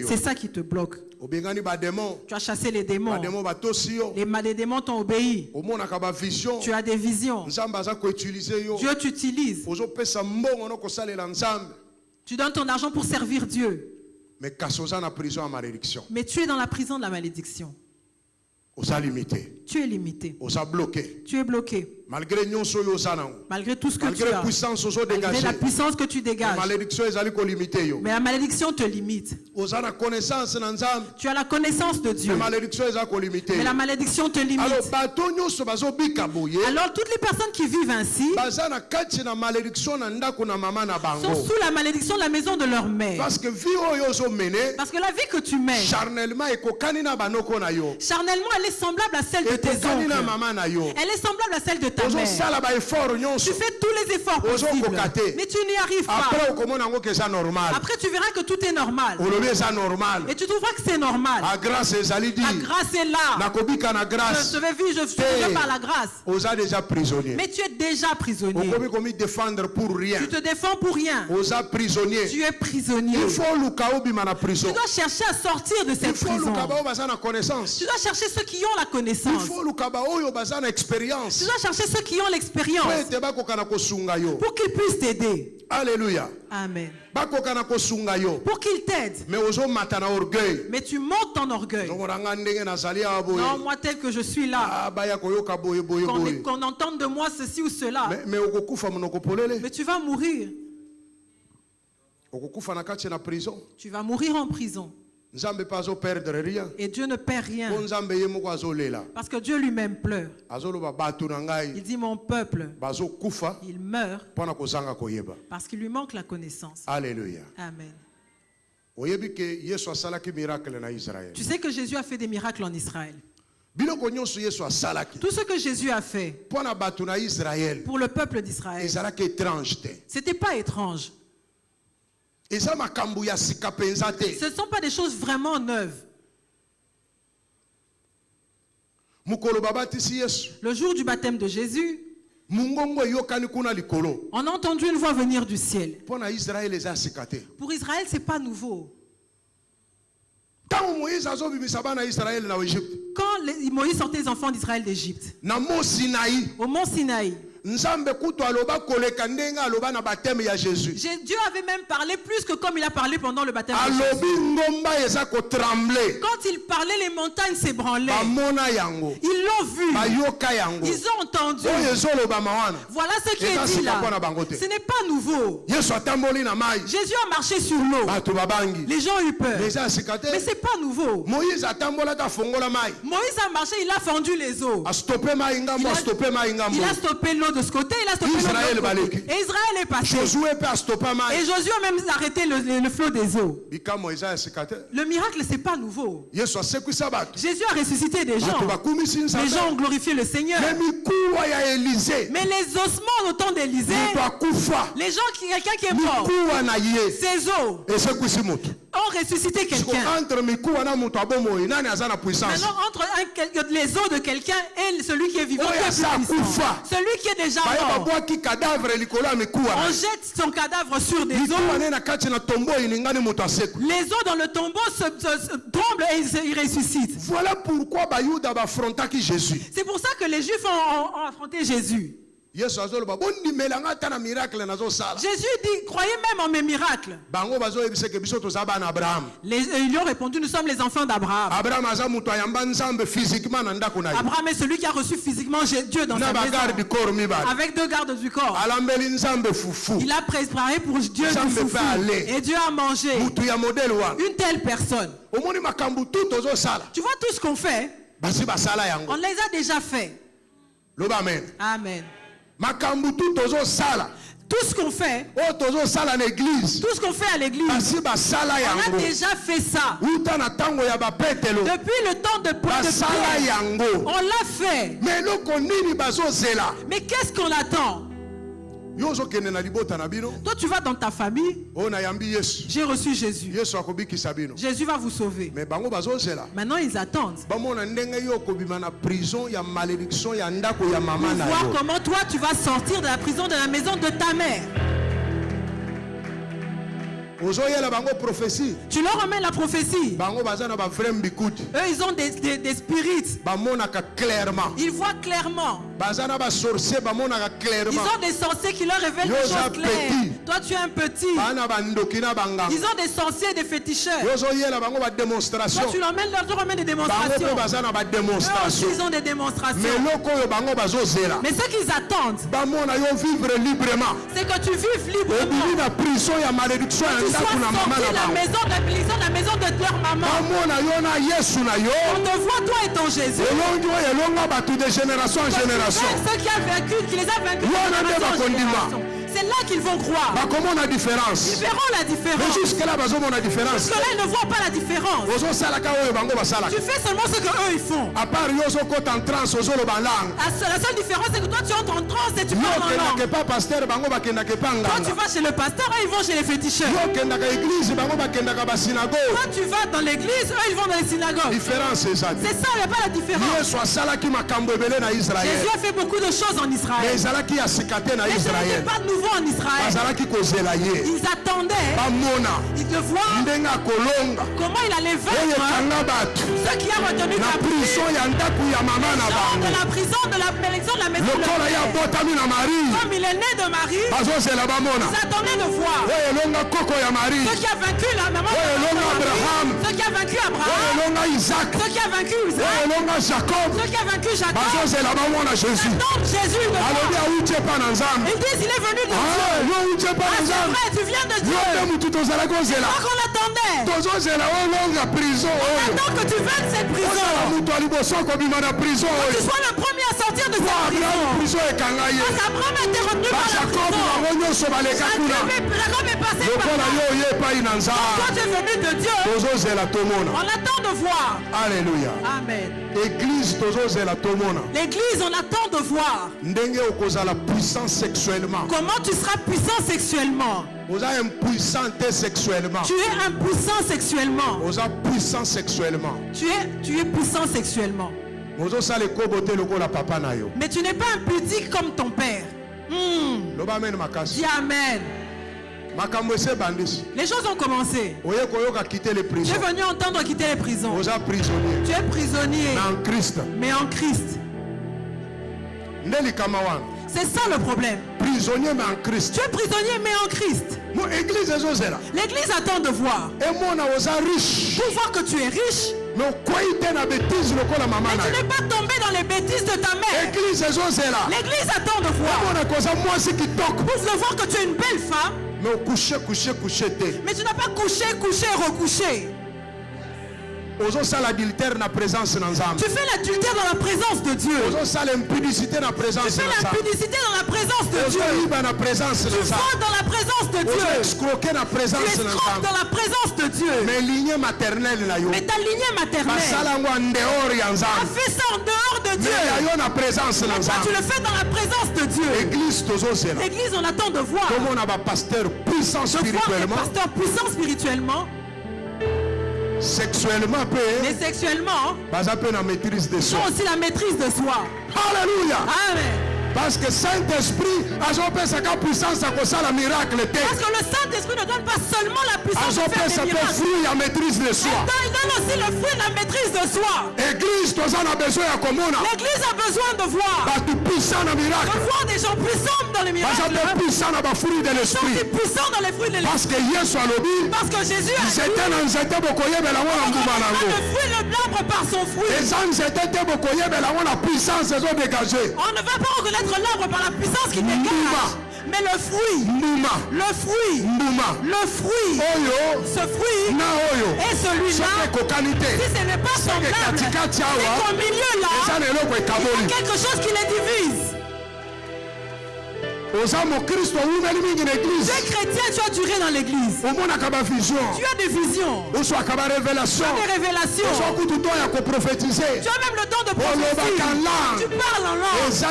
C'est ça qui te bloque. Tu as chassé les démons. Les démons t'ont obéi. Tu as des visions. Dieu t'utilise. Tu donnes ton argent pour servir Dieu. Mais tu es dans la prison de la malédiction. Tu es limité. Tu es bloqué. Malgré tout ce que tu as, malgré la puissance que tu dégages, mais la malédiction te limite. Tu as la connaissance de Dieu, mais la malédiction te limite. Alors toutes les personnes qui vivent ainsi sont sous la malédiction de la maison de leur mère. Parce que la vie que tu mènes, charnellement, elle est semblable à celle de tes oncles. Elle est semblable à celle de ta mère. Tu fais tous les efforts possibles, mais tu n'y arrives pas. Après tu verras que tout est normal. Et tu trouveras que c'est normal. La grâce est là. Je te vis par la grâce. Mais tu es déjà prisonnier. Tu te défends pour rien. Tu es prisonnier. Tu dois chercher à sortir de cette prison. Tu dois chercher ceux qui ont la connaissance. Tu dois chercher ceux qui ont l'expérience pour qu'ils puissent t'aider. Alléluia. Amen. Pour qu'ils t'aident. Mais tu montes ton orgueil. Non, moi tel que je suis là. Qu'on entende de moi ceci ou cela. Mais tu vas mourir. Tu vas mourir en prison. Et Dieu ne perd rien. Parce que Dieu lui-même pleure. Il dit mon peuple, il meurt parce qu'il lui manque la connaissance. Alléluia. Amen. Tu sais que Jésus a fait des miracles en Israël. Tout ce que Jésus a fait pour le peuple d'Israël, ce n'était pas étrange. Ce ne sont pas des choses vraiment neuves. Le jour du baptême de Jésus, on a entendu une voix venir du ciel. Pour Israël, ce n'est pas nouveau. Quand Moïse sortait les enfants d'Israël d'Égypte, au mont Sinaï, Dieu avait même parlé plus que comme il a parlé pendant le baptême de Jésus. Quand il parlait, les montagnes s'ébranlaient. Ils l'ont vu. Ils ont entendu. Voilà ce qui est dit là. Ce n'est pas nouveau. Jésus a marché sur l'eau. Les gens ont eu peur. Mais ce n'est pas nouveau. Moïse a marché, il a fendu les eaux. Il a stoppé l'eau de ce côté, il a stoppé l'eau de l'autre côté. Et Israël est passé. Et Josué a même arrêté le flot des eaux. Le miracle, ce n'est pas nouveau. Jésus a ressuscité des gens. Les gens ont glorifié le Seigneur. Mais les ossements au temps d'Élisée, les gens, quelqu'un qui est mort, ces os ont ressuscité quelqu'un. Maintenant, entre les os de quelqu'un et celui qui est vivant, celui qui est déjà mort, on jette son cadavre sur des os. Les os dans le tombeau se tremblent et ils ressuscitent. Voilà pourquoi Jésus. C'est pour ça que les Juifs ont affronté Jésus. Jésus dit, croyez même en mes miracles. Ils lui ont répondu, nous sommes les enfants d'Abraham. Abraham est celui qui a reçu physiquement Dieu dans sa maison, avec 2 gardes du corps. Il a préparé pour Dieu du foufou. Et Dieu a mangé une telle personne. Tu vois tout ce qu'on fait, on les a déjà fait. Amen. Tout ce qu'on fait, tout ce qu'on fait à l'église, on a déjà fait ça. Depuis le temps de Pierre, on l'a fait. Mais qu'est-ce qu'on attend? Toi, tu vas dans ta famille. J'ai reçu Jésus. Jésus va vous sauver. Maintenant, ils attendent. Pour voir comment toi, tu vas sortir de la prison de la maison de ta mère. Tu leur ramènes la prophétie. Eux, ils ont des spirites. Ils voient clairement. Ils ont des sorciers qui leur révèlent des choses claires. Toi, tu es un petit. Ils ont des sorciers et des féticheurs. Toi, tu leur ramènes des démonstrations. Eux aussi, ils ont des démonstrations. Mais ce qu'ils attendent, c'est que tu vives librement. Tu sois sorti de la maison de leur maman. On te voit toi et ton Jésus. Ceux qui a vaincu, qui les a vaincus, c'est là qu'ils vont croire. Ils verront la différence. Mais jusque-là, ils ne voient pas la différence. Tu fais seulement ce qu'eux ils font. La seule différence, c'est que toi tu entres en transe et tu parles en langue. Toi tu vas chez le pasteur et ils vont chez les féticheurs. Toi tu vas dans l'église, eux ils vont dans les synagogues. C'est ça, il n'y a pas la différence. Jésus a fait beaucoup de choses en Israël. Mais ce n'était pas nouveau en Israël. Ils attendaient. Ils le voient. Comment il allait vaincre ceux qui ont retenu la prison de la prison de la maison de la maison de comme il est né de Marie. Ils attendaient de voir ceux qui ont vaincu la maman de Marie, ceux qui ont vaincu Abraham, Isaac, ceux qui ont vaincu Isaac, Jacob, ceux qui ont vaincu Jacob, attendent Jésus de toi. Ils disent il est venu de Dieu. C'est vrai, tu viens de Dieu. C'est ça qu'on attendait. On attend que tu viennes cette prison. Que tu sois le premier à sortir de cette prison. Parce qu'Abraham a été retenu par la prison. Jacob est passé par là. Quand tu es venu de Dieu, on attend de voir. Alléluia. Amen. L'église, on attend de voir. Comment tu seras puissant sexuellement. Tu es impuissant sexuellement. Tu es impuissant sexuellement. Tu es puissant sexuellement. Mais tu n'es pas impudique comme ton père. Dis Amen. Les choses ont commencé. Tu es venu entendre quitter les prisons. Tu es prisonnier. Mais en Christ. C'est ça le problème. Prisonnier mais en Christ. Tu es prisonnier mais en Christ. L'église attend de voir. Pour voir que tu es riche. Mais tu n'es pas tombé dans les bêtises de ta mère. L'église attend de voir. Pour voir que tu es une belle femme. Mais tu n'as pas couché, recouché. Tu fais l'adultère dans la présence de Dieu. Tu fais l'impudicité dans la présence de Dieu. Tu fraudes dans la présence de Dieu. Tu escroques dans la présence de Dieu. Mais ta lignée maternelle a fait ça en dehors de Dieu. Mais tu le fais dans la présence de Dieu. L'église, on attend de voir. Comme on a un pasteur puissant spirituellement. Sexuellement, mais sexuellement, ils ont aussi la maîtrise de soi. Alléluia. Amen. Parce que Saint-Esprit a sa puissance à cause la miracle. Parce que le Saint-Esprit ne donne pas seulement la puissance de faire des miracles. Fruit à maîtrise de soi. Il donne aussi le fruit de la maîtrise de soi. L'église a besoin de voir. De voir des gens puissants dans les miracles. Puissants dans les fruits de l'esprit. Parce que Jésus a dit le l'arbre par son fruit. On ne va pas reconnaître l'arbre par la puissance qui dégage. Mais le fruit, ce fruit et celui-là, si ce n'est pas semblable, c'est qu'au milieu là, il y a quelque chose qui les divise. Tu es chrétien, tu as duré dans l'église. Tu as des visions. Tu as des révélations. Tu as même le don de prophétie. Tu parles en langue. Ce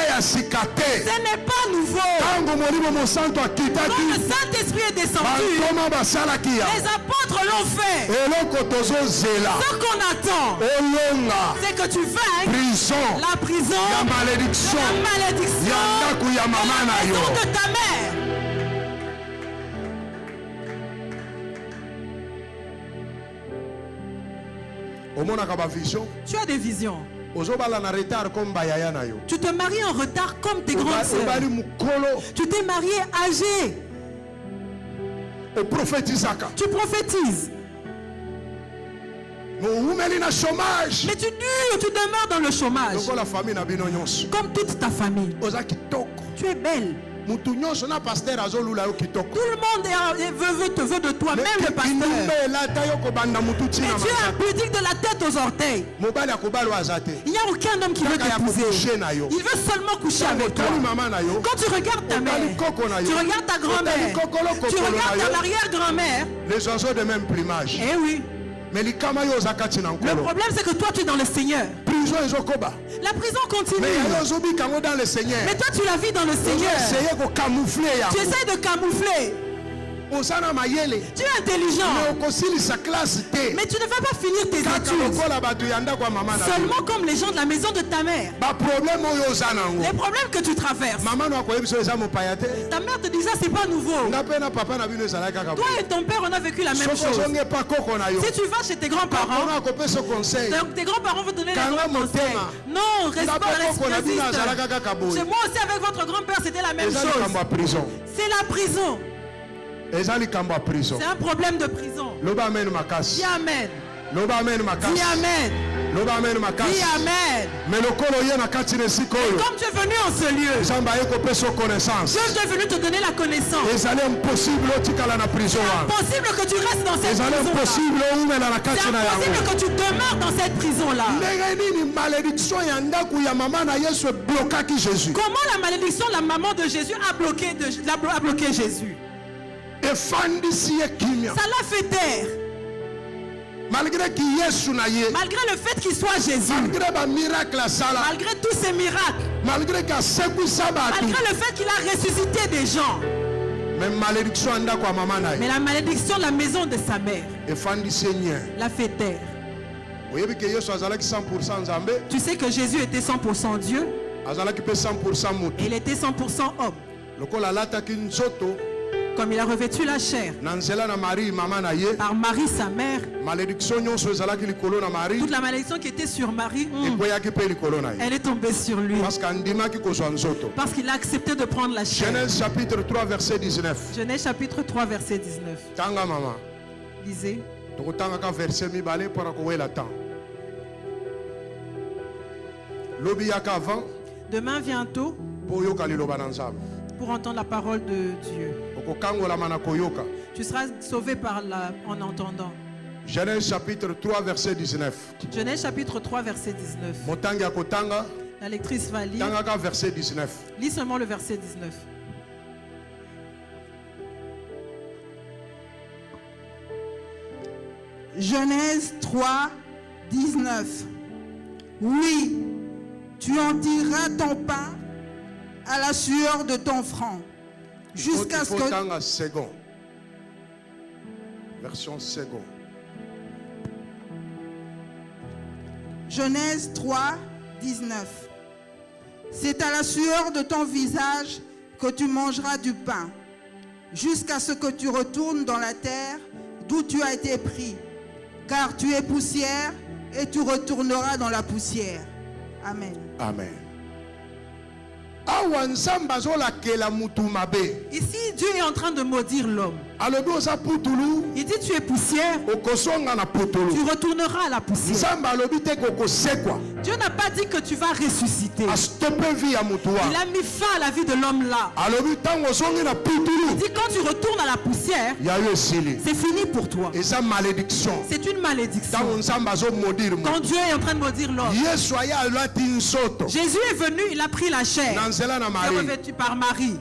n'est pas nouveau. Quand le Saint-Esprit est descendu, les apôtres l'ont fait. Ce qu'on attend, c'est que tu vainques la prison, la malédiction, de ta mère. Tu as des visions. Tu te maries en retard comme tes grandes sœurs. Tu t'es marié âgé. Tu prophétises. Mais tu demeures dans le chômage. Comme toute ta famille. Tu es belle. Tout le monde veut de toi, même le pasteur. Mais tu es impudique de la tête aux orteils. Il n'y a aucun homme qui veut t'épouser. Il veut seulement coucher avec toi. Quand tu regardes ta mère, tu regardes ta grand-mère, tu regardes ta arrière-grand-mère. Les oiseaux de même plumage. Eh oui. Le problème c'est que toi tu es dans le Seigneur. La prison continue. Mais toi tu la vis dans le Seigneur. Tu essaies de camoufler. Tu es intelligent. Mais tu ne vas pas finir tes études. Seulement comme les gens de la maison de ta mère. Les problèmes que tu traverses. Ta mère te dit ça, c'est pas nouveau. Toi et ton père, on a vécu la même chose. Si tu vas chez tes grands-parents, tes grands-parents vont te donner les bons conseils. Non, reste pas responsabiliste. Chez moi aussi avec votre grand-père, c'était la même chose. C'est la prison. C'est un problème de prison. Dis Amen. Dis Amen. Dis Amen. Et comme tu es venu en ce lieu, Dieu est venu te donner la connaissance. C'est impossible que tu restes dans cette prison-là. C'est impossible que tu demeures dans cette prison-là. Comment la malédiction de la maman de Jésus a bloqué Jésus? Ça l'a fait taire. Malgré le fait qu'il soit Jésus, malgré tous ces miracles, malgré le fait qu'il a ressuscité des gens, mais la malédiction de la maison de sa mère l'a fait taire. Tu sais que Jésus était 100% Dieu et il était 100% homme. Comme il a revêtu la chair par Marie sa mère, toute la malédiction qui était sur Marie, elle est tombée sur lui parce qu'il a accepté de prendre la chair. Genèse chapitre 3 verset 19. Genèse chapitre 3 verset 19. Lisez. Demain bientôt pour entendre la parole de Dieu. Tu seras sauvé en entendant. Genèse chapitre 3 verset 19. Genèse chapitre 3 verset 19. La lectrice va lire. Verset 19. Lis seulement le verset 19. Genèse 3, 19. Oui, tu en tireras ton pain à la sueur de ton front. Jusqu'à ce que... Version second. Genèse 3, 19. C'est à la sueur de ton visage que tu mangeras du pain, jusqu'à ce que tu retournes dans la terre d'où tu as été pris. Car tu es poussière et tu retourneras dans la poussière. Amen. Amen. Ici, Dieu est en train de maudire l'homme. Il dit tu es poussière, tu retourneras à la poussière. Dieu n'a pas dit que tu vas ressusciter. Il a mis fin à la vie de l'homme là. Il dit quand tu retournes à la poussière, c'est fini pour toi. C'est une malédiction. Quand Dieu est en train de maudire l'homme, Jésus est venu, il a pris la chair. Il est revêtu par Marie,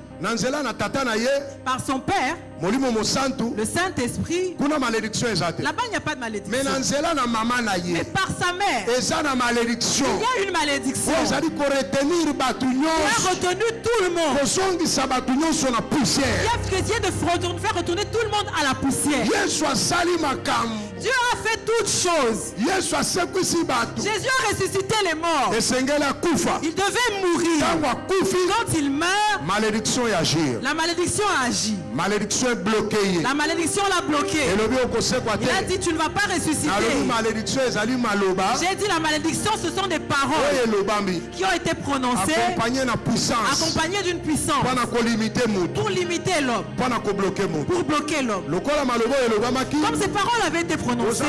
par son père, le Saint-Esprit. Là-bas, il n'y a pas de malédiction. Mais par sa mère, il y a une malédiction. Il a retenu tout le monde. Il vient de faire retourner tout le monde à la poussière. Dieu a fait toutes choses. Jésus a ressuscité les morts. Il devait mourir. Quand il meurt, la malédiction a agi. La malédiction l'a bloqué. Il a dit tu ne vas pas ressusciter. J'ai dit la malédiction, ce sont des paroles qui ont été prononcées accompagnées d'une puissance pour limiter l'homme, pour bloquer l'homme. Comme ces paroles avaient été prononcées,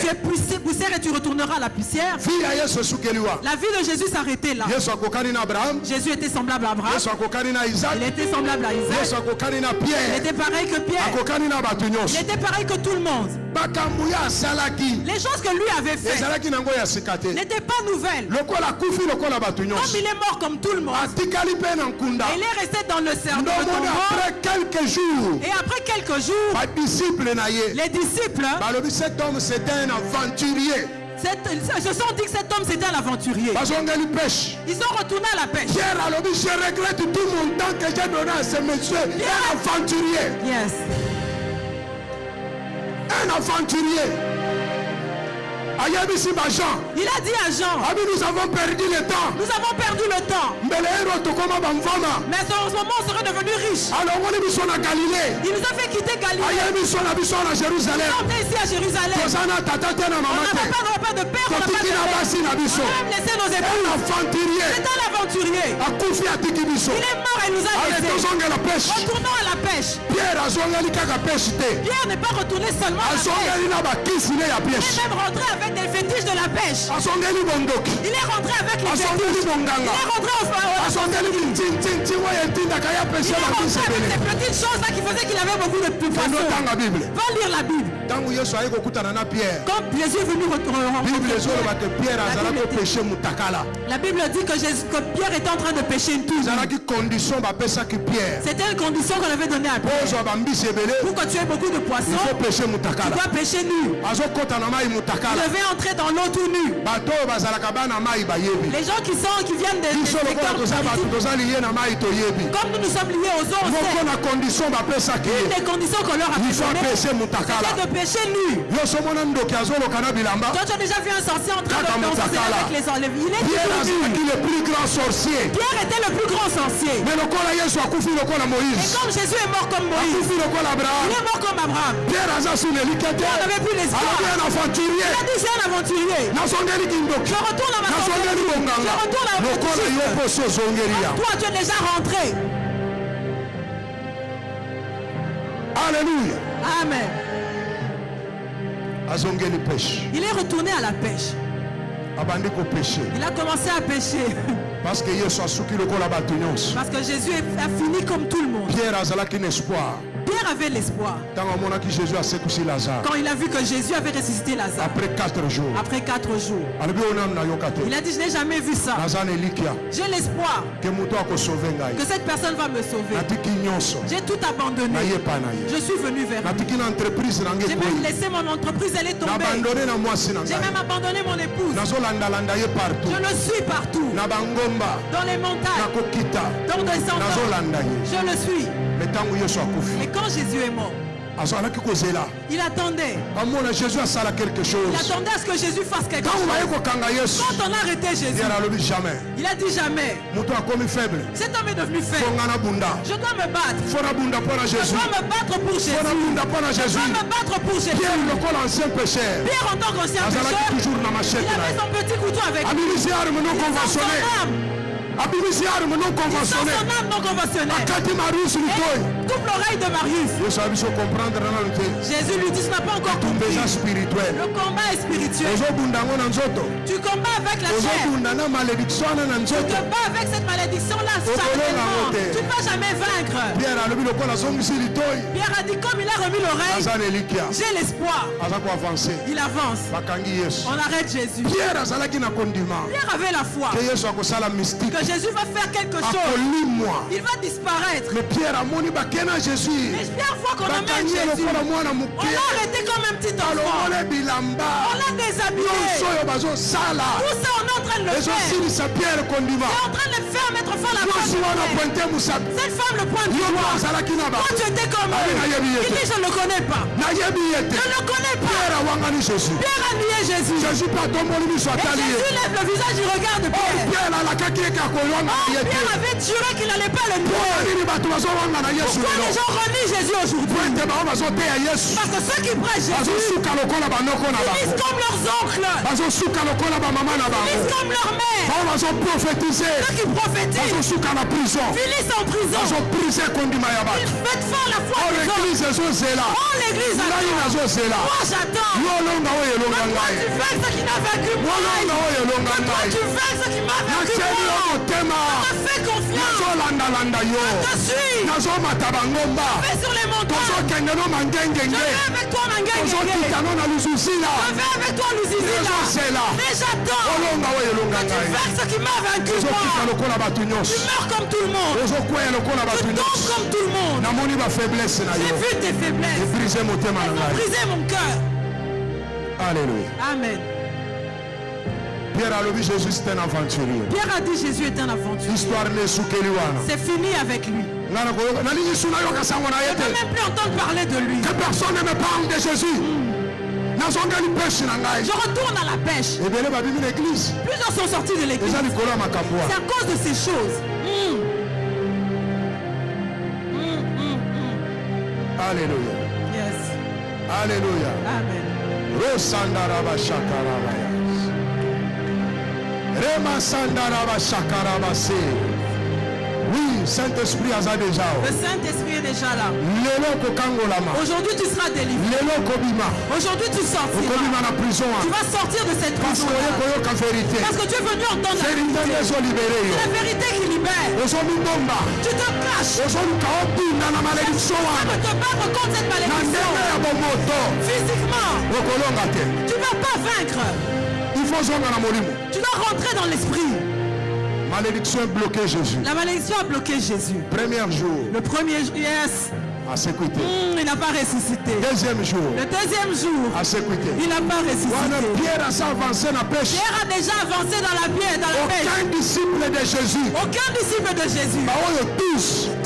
tu es poussière et tu retourneras à la poussière. La vie de Jésus s'arrêtait là. Jésus était semblable à Abraham. Il était semblable à Isaac. Il était pareil que Pierre. Il était pareil que tout le monde. Les choses que lui avait faites n'étaient pas nouvelles. Comme il est mort comme tout le monde, et il est resté dans le cerveau de tombeau. Et après quelques jours, les disciples, cet homme c'était un aventurier. Ils se sont dit que cet homme c'était un aventurier. Ils sont retournés à la pêche. Pierre a dit, je regrette tout mon temps que j'ai donné à ce monsieur. Un aventurier. Yes. Un aventurier. Il a dit à Jean, nous avons perdu le temps. Mais en ce moment on serait devenu riche. Il nous a fait quitter Galilée. On est ici à Jérusalem. On n'a pas de père, on n'a pas de père. On a même laissé nos épouses. C'est un aventurier. aventurier. Il est mort et nous a laissés. Retournons à la pêche. Pierre n'est pas retourné seulement à la pêche. Il est même rentré avec des fétiches de la pêche. Il est rentré avec les fétiches. Il est rentré avec ces petites choses là qui faisaient qu'il avait beaucoup de poissons. Va lire la Bible. Quand Jésus est venu la Bible dit que Pierre était en train de pêcher une touche. C'était une condition qu'on avait donnée à Pierre. Pour que tu aies beaucoup de poissons, tu dois pêcher nu. Tu devais entrer dans l'eau tout nu. Les gens qui viennent des secteurs comme nous sommes liés aux eaux, une des conditions qu'on leur a données, c'était de pêcher nu. Toi, tu as déjà vu un sorcier en train de danser avec les enlèves. Il est le plus grand sorcier. Pierre était le plus grand sorcier. Et comme Jésus est mort comme Moïse, il est mort comme Abraham. Pierre n'avait plus l'espoir. Il a dit c'est un aventurier. Je retourne à ma sorcellerie. Je retourne à ma petite. Toi, tu es déjà rentré. Alléluia. Amen. Il est retourné à la pêche. Il a commencé à pêcher. Parce que Jésus a fini comme tout le monde. Pierre avait l'espoir. Quand il a vu que Jésus avait ressuscité Lazare. Après 4 jours. Il a dit, je n'ai jamais vu ça. J'ai l'espoir que cette personne va me sauver. J'ai tout abandonné. Je suis venu vers lui. J'ai même laissé mon entreprise, elle est tombée. J'ai même abandonné mon épouse. Je le suis partout. Dans les montagnes. Dans des endroits. Je le suis. Et quand Jésus est mort, il attendait. Jésus a fait quelque chose. Il attendait à ce que Jésus fasse quelque chose. Quand on a arrêté Jésus, il a dit jamais. Cet homme est devenu faible. Je dois me battre. Je dois me battre pour Jésus. Je dois me battre pour Jésus. Pierre en tant qu'ancien pécheur, il avait son petit couteau avec lui. Abimisi arme non conventionnelle. Coupe l'oreille de Marius. Jésus lui dit, ce n'a pas encore compris. Le combat est spirituel. Tu combats avec la chair. Tu te bats avec cette malédiction-là. Tu ne vas jamais vaincre. Pierre a dit, comme il a remis l'oreille, j'ai l'espoir. Il avance. On arrête Jésus. Pierre avait la foi que Jésus va faire quelque chose. Il va disparaître. Mais Pierre voit qu'on amène Jésus. On l'a arrêté comme un petit enfant. On l'a déshabillé. Tout ça on est en train de le faire. C'est en train de le faire mettre fin à la femme. Cette femme le pointe du doigt. Quand tu étais comme il dit je ne le connais pas. Je ne le connais pas. Pierre a nié Jésus. Et Jésus lève le visage, il regarde Pierre. Pierre avait juré qu'il n'allait pas le nier. Pourquoi les gens renient Jésus aujourd'hui? Parce que ceux qui prêchent Jésus finissent comme leurs oncles, finissent comme leur mère. Ceux qui prophétisent finissent en prison. Ils mettent fin à la foi des autres. Oh l'église attend. Moi j'attends. Toi tu fais ce qui n'a vaincu moi. Toi tu fais ce qui m'a vaincu moi. Fais confiance. Je te suis. Fais sur les montagnes. Je vais avec toi Mangengue. Je vais avec toi Lusizila. Mais j'attends que tu fasses ce qui m'a vaincu moi. Tu meurs comme tout le monde. Tu tombes comme tout le monde. J'ai vu tes faiblesses. Elles ont brisé mon cœur. Alléluia. Amen. Pierre a dit Jésus est un aventurier. Pierre a dit Jésus est un aventurier. C'est fini avec lui. Je ne veux même plus entendre parler de lui. Que personne ne me parle de Jésus. Je retourne à la pêche. Plusieurs sont sortis de l'église. C'est à cause de ces choses. Alléluia. Yes. Alléluia. Amen. Oui, Saint-Esprit a déjà. Le Saint-Esprit est déjà là. Aujourd'hui, tu seras délivré. Aujourd'hui, tu sortiras. Tu vas sortir de cette prison. Parce que tu es venu entendre la vérité. C'est la vérité qui libère. Tu te caches. Tu vas te battre contre cette malédiction. Physiquement, tu ne vas pas vaincre. Tu dois rentrer dans l'esprit. Malédiction a bloqué Jésus. La malédiction a bloqué Jésus. Premier jour. Le premier jour, yes. Il n'a pas ressuscité. Deuxième jour. Le deuxième jour. Il n'a pas ressuscité. Pierre a avancé dans la pêche. Pierre a déjà avancé dans la pêche. Aucun disciple de Jésus. Aucun disciple de Jésus.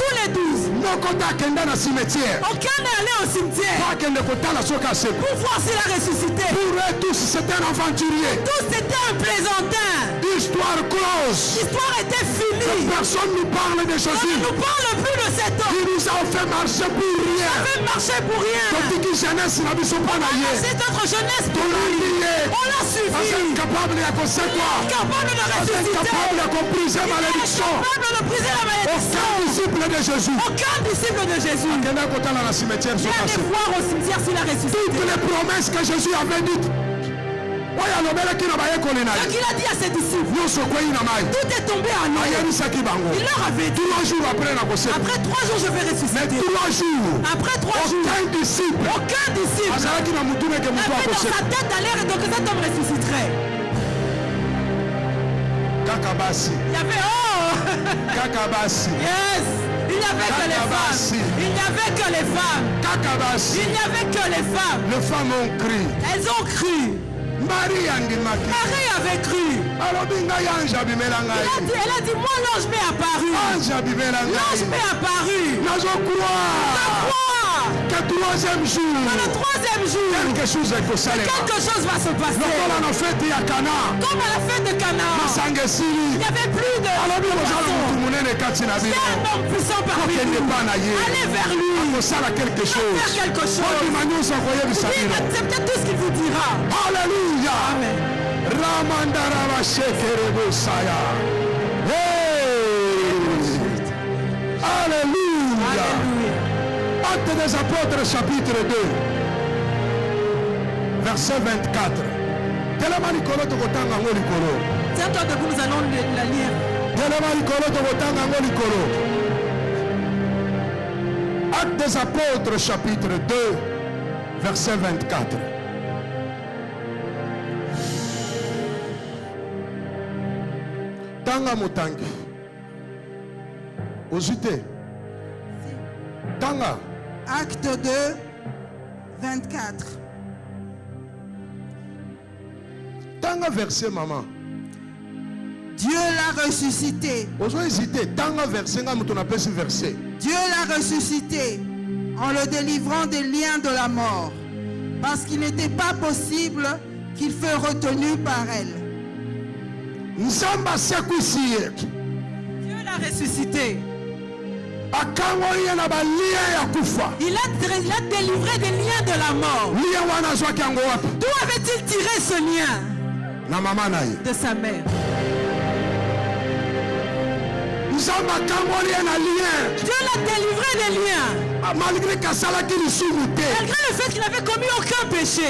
Tous les 12. Aucun n'est allé au cimetière. Pour voir s'il a ressuscité. Pour eux tous, c'était un aventurier. Tous c'était un plaisantin. Histoire close. L'histoire était finie. Personne ne nous parle de Jésus. On ne nous parle plus de cet homme. Il nous a fait marcher pour rien. Il a fait marcher pour rien. C'est notre jeunesse pour lui. On l'a suivi. Capable de ressusciter. Capable de briser la malédiction. Aucun disciple de Jésus. Aucun disciple de Jésus. Il allait voir au cimetière s'il a ressuscité. Toutes les promesses que Jésus avait dites. Donc il a dit à ses disciples, tout est tombé à l'eau. Il leur avait dit, après 3 jours je vais ressusciter. Après 3 jours, aucun disciple avait dans sa tête d'aller donc cet homme ressusciterait. Il y avait yes. Il n'y avait que les femmes. Il n'y avait que les femmes. Il n'y avait que les femmes. Les femmes ont crié. Elles ont cru. Marie avait cru. Elle a dit, moi l'ange m'est apparu. L'ange m'est apparu. Je crois. Que troisième jour. Dans le 3e jour. Quelque chose va se passer. Comme à la fête de Cana. Il n'y avait plus de c'est un homme puissant parmi nous. Allez vers lui. Faire quelque chose. Oui, acceptez tout ce qu'il vous dira. Alléluia. Amen. Ramandara Shekerebosaya. Alléluia. Actes des Apôtres chapitre 2 verset 24. Tiens-toi debout, nous allons la lire. Actes des Apôtres chapitre 2 verset 24. Tanga mutangi Ozute Tanga. Acte 2 24. Tanga verset maman. Dieu l'a ressuscité. Tanga verset. Dieu l'a ressuscité en le délivrant des liens de la mort, parce qu'il n'était pas possible qu'il fût retenu par elle. Dieu l'a ressuscité. Il a délivré des liens de la mort. D'où avait-il tiré ce lien? De sa mère. Dieu l'a délivré des liens. Malgré le fait qu'il n'avait commis aucun péché.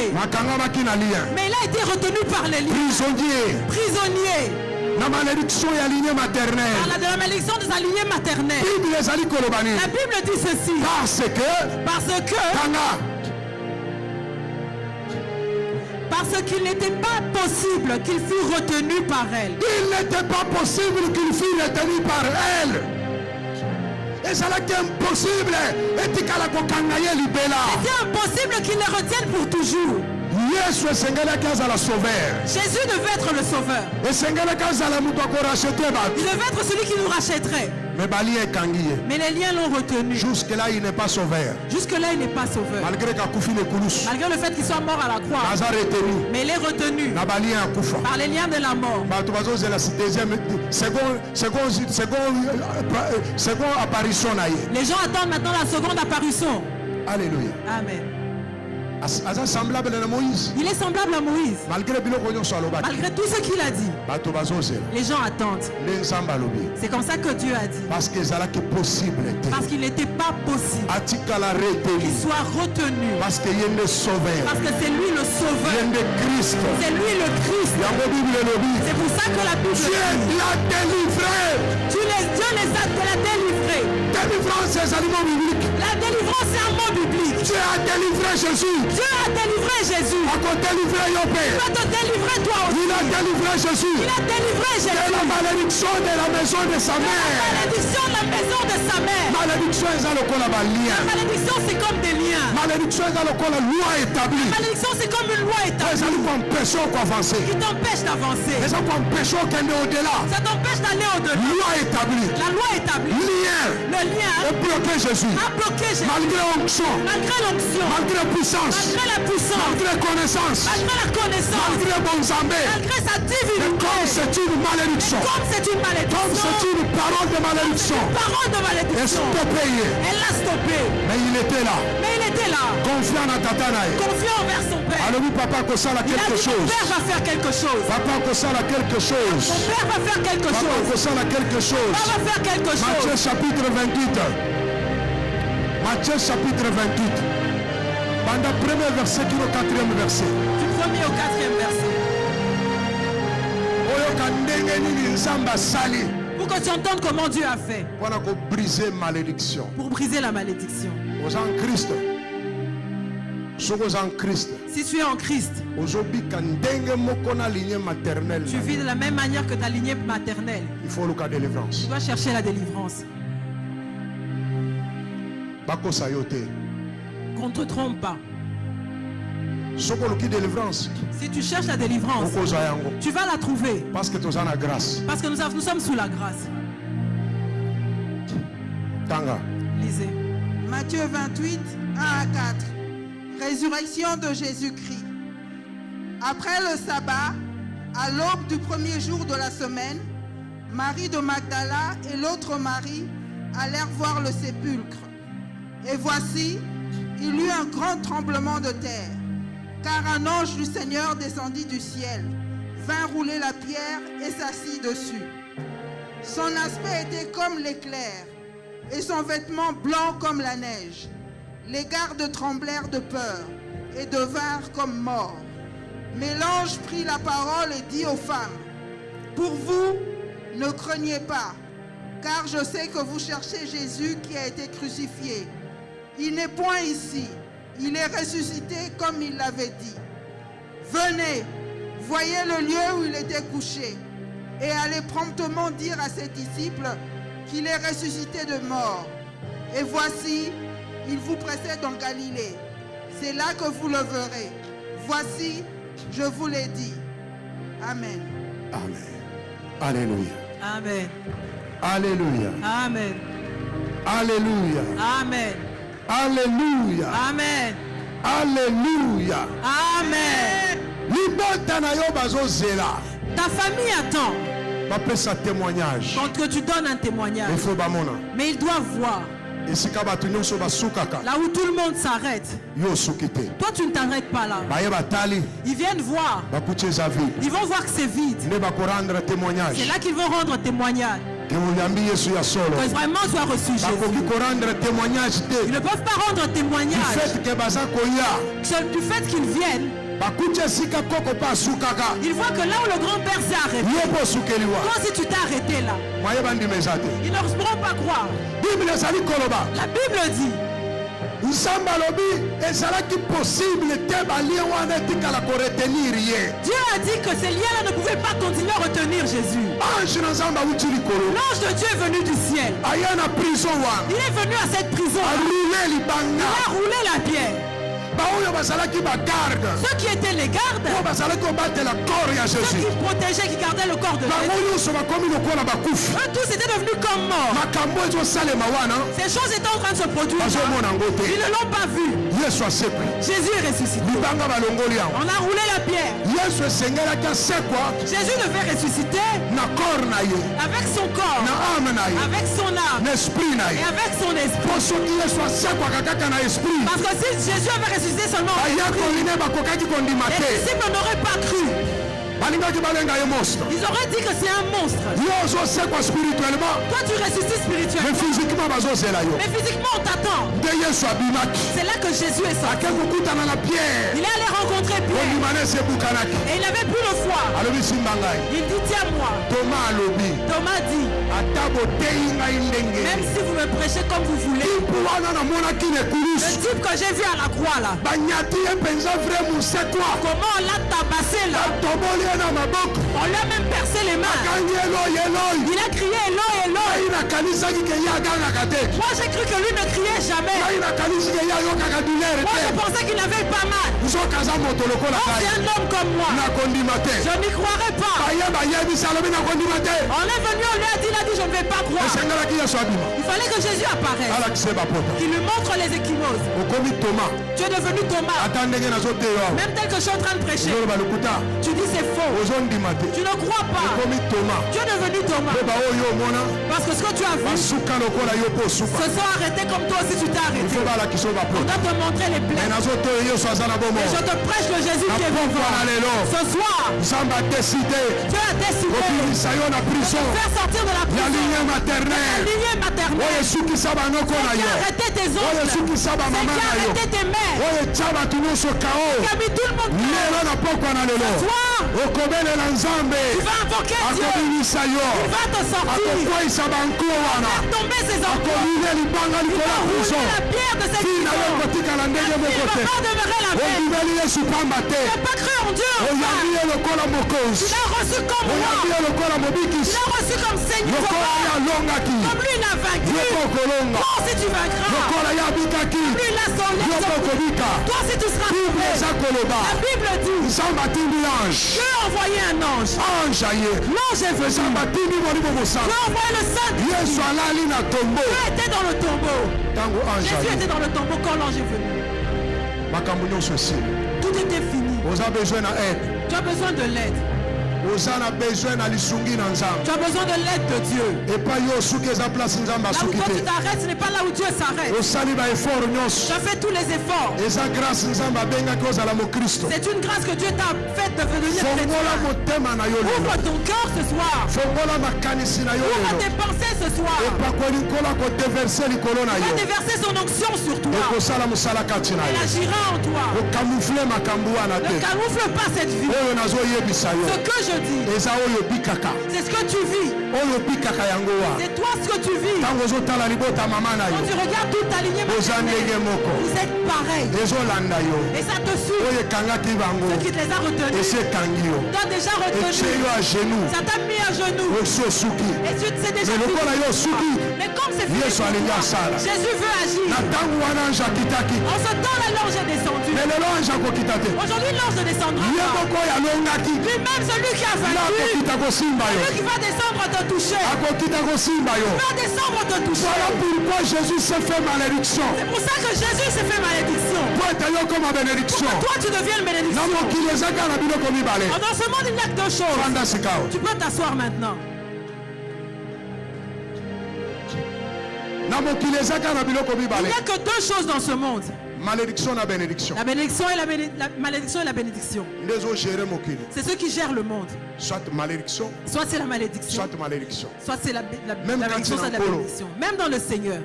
Mais il a été retenu par les liens. Prisonnier. La malédiction de la malédiction de sa lignée maternelle. La Bible dit ceci. Parce qu'il n'était pas possible qu'il fût retenu par elle. Il n'était pas possible qu'il fût retenu par elle. Et ça l'était impossible. C'était impossible qu'il le retienne pour toujours. Jésus devait être le sauveur. Il devait être celui qui nous rachèterait. Mais les liens l'ont retenu. Jusque-là, il n'est pas sauveur. Jusque-là, il n'est pas sauveur. Malgré le fait qu'il soit mort à la croix. Mais il est retenu par les liens de la mort. Les gens attendent maintenant la seconde apparition. Alléluia. Amen. Il est semblable à Moïse. Malgré tout ce qu'il a dit, les gens attendent. C'est comme ça que Dieu a dit. Parce qu'il n'était pas possible qu'il soit retenu. Parce que c'est lui le sauveur. C'est lui le Christ. C'est pour ça que la Bible dit, Dieu l'a délivré. Dieu les a délivrés. Délivrance, c'est un mot biblique. La délivrance, c'est un mot biblique. Dieu a délivré Jésus. Dieu a délivré Jésus. Il va te délivrer toi aussi. Il a délivré Jésus. Il a délivré Jésus. De la malédiction de la maison de sa mère. La malédiction de la maison de sa mère. Malédiction, c'est comme des liens. Malédiction, c'est comme la loi établie. Malédiction, c'est comme une loi établie. Ça t'empêche d'avancer. Ça t'empêche au-delà. Ça t'empêche d'aller au-delà. Loi établie. La loi établie. Le lien a bloqué Jésus. Malgré l'onction. Malgré la puissance. Malgré la connaissance. Malgré bon zambé. Malgré sa divinité. Comme c'est une malédiction. Comme c'est une parole de malédiction. Elle l'a stoppé. Mais il était là. Confiant envers son père. Alors lui, papa, que ça a quelque chose. Mon père va faire quelque chose. Papa, que ça a quelque chose. Mon père va faire quelque chose. Papa, que ça a quelque chose. Papa va faire quelque chose. Matthieu chapitre 28. Matthieu chapitre 28. Pendant le premier verset qui est au 4e verset. Du premier au 4e verset. Pour que tu entendes comment Dieu a fait. Pour briser malédiction. Pour briser la malédiction. Si tu es en Christ, tu vis de la même manière que ta lignée maternelle. Tu dois chercher la délivrance. Qu'on ne te trompe pas. Si tu cherches la délivrance, tu vas la trouver. Parce que nous sommes sous la grâce. Lisez. Matthieu 28, 1 à 4. Résurrection de Jésus-Christ. Après le sabbat, à l'aube du premier jour de la semaine, Marie de Magdala et l'autre Marie allèrent voir le sépulcre. Et voici, il y eut un grand tremblement de terre, car un ange du Seigneur descendit du ciel, vint rouler la pierre et s'assit dessus. Son aspect était comme l'éclair, et son vêtement blanc comme la neige. Les gardes tremblèrent de peur et devinrent comme morts. Mais l'ange prit la parole et dit aux femmes, « Pour vous, ne craignez pas, car je sais que vous cherchez Jésus qui a été crucifié. Il n'est point ici, il est ressuscité comme il l'avait dit. Venez, voyez le lieu où il était couché, et allez promptement dire à ses disciples qu'il est ressuscité de mort. Et voici, il vous précède en Galilée. C'est là que vous le verrez. Voici, je vous l'ai dit. Amen. Amen. Alléluia. Amen. Alléluia. Amen. Alléluia. Amen. Alléluia. Amen. Alléluia. Amen. Ta famille attend. Témoignage. Quand tu donnes un témoignage. Mais ils doivent voir. Là où tout le monde s'arrête. Toi tu ne t'arrêtes pas là. Ils viennent voir. Ils vont voir que c'est vide. C'est là qu'ils vont rendre témoignage. Que vraiment soit reçu Jésus. Ils ne peuvent pas rendre témoignage du fait qu'ils viennent. Il voit que là où le grand-père s'est arrêté, toi si tu t'es arrêté là, ils ne pourront pas croire. La Bible dit, Dieu a dit que ces liens-là ne pouvaient pas continuer à retenir Jésus. L'ange de Dieu est venu du ciel. Il est venu à cette prison. Il a roulé la pierre. Ceux qui étaient les gardes, ceux qui protégeaient, qui gardaient le corps de Jésus, eux tous étaient devenus comme morts. Ces choses étaient en train de se produire. Ils ne l'ont pas vu. Jésus est ressuscité. On a roulé la pierre. Jésus devait ressusciter avec son corps, avec son âme et avec son esprit. Parce que si Jésus avait ressuscité ressuscité seulement en esprit. Les disciples n'auraient pas cru. Ils auraient dit que c'est un monstre. Toi tu ressuscites spirituellement. Mais physiquement on t'attend. C'est là que Jésus est sorti. Il est allé rencontrer Pierre. Et il n'avait plus le foie. Il dit tiens-moi. Thomas dit même si vous me prêchez comme vous voulez, le type que j'ai vu à la croix là, comment on l'a tabassé là, on lui a même percé les mains. Il a crié Eloi, Eloi. Moi j'ai cru que lui ne criait jamais. Moi je pensais qu'il n'avait pas mal. Oh, c'est un homme comme moi. Je n'y croirais pas. On est venu, on lui a dit, je ne vais pas croire. Il fallait que Jésus apparaisse. Qu'il lui montre les ecchymoses. Tu es devenu Thomas. Même tel que je suis en train de prêcher. Tu dis c'est faux. Tu ne crois pas. Tu es devenu Thomas. Parce que ce que tu as vu se sont arrêtés comme toi aussi tu t'es arrêté. On doit te montrer les plaies. Et je te prêche le Jésus qui est vivant. Ce soir, Dieu a décidé de faire sortir de la prison la lignée maternelle. C'est qui a arrêté tes oncles. C'est qui a arrêté tes mères. Qui a mis tout le monde. Ce soir, tu vas invoquer Dieu. Il va te sortir. Il va faire tomber ses enfants. Il va rouler la pierre de cette prison. Il ne va pas demeurer la paix. Tu n'as pas cru en Dieu. Tu l'as reçu comme roi. Tu l'as reçu comme Seigneur. Comme lui il a vaincu. Toi si tu vaincras. Comme lui il a son lait. Toi si tu seras sauvé. La Bible dit Dieu a envoyé un ange. L'ange est venu. Dieu a envoyé le Saint-Esprit. Dieu était dans le tombeau. Jésus était dans le tombeau quand l'ange est venu. Tout était fini. Tu as besoin de l'aide. Tu as besoin de l'aide de Dieu. Là où toi tu t'arrêtes, ce n'est pas là où Dieu s'arrête. Tu as fait tous les efforts. C'est une grâce que Dieu t'a faite de devenir chrétien. Ouvre ton cœur ce soir. Ouvre tes pensées ce soir. Il va déverser son onction sur toi. Elle agira en toi. Ne camoufle pas cette vie. Ce que je dis, c'est ce que tu vis. C'est toi ce que tu vis. Quand tu regardes toute ta lignée maternelle, vous êtes pareil. Et ça te suit. Ce qui te les a retenus. Toi déjà retenu. Ça t'a mis à genoux. Et tu sais déjà fini. Mais comme c'est fini, Jésus veut agir. En ce temps là l'ange est descendu. Aujourd'hui l'ange ne descendra pas. Lui-même celui qui a vaincu. Celui qui va descendre te toucher. Il va descendre te toucher. Voilà pourquoi Jésus s'est fait malédiction. C'est pour ça que Jésus s'est fait malédiction. Pour que toi tu deviennes bénédiction. Dans ce monde il n'y a que deux choses. Tu peux t'asseoir maintenant. Il n'y a que deux choses dans ce monde. Malédiction et bénédiction. La bénédiction et la malédiction et la bénédiction. C'est ceux qui gèrent le monde. Soit malédiction. Soit c'est la malédiction. Soit malédiction. Soit c'est la malédiction, soit la bénédiction. Même dans le Seigneur.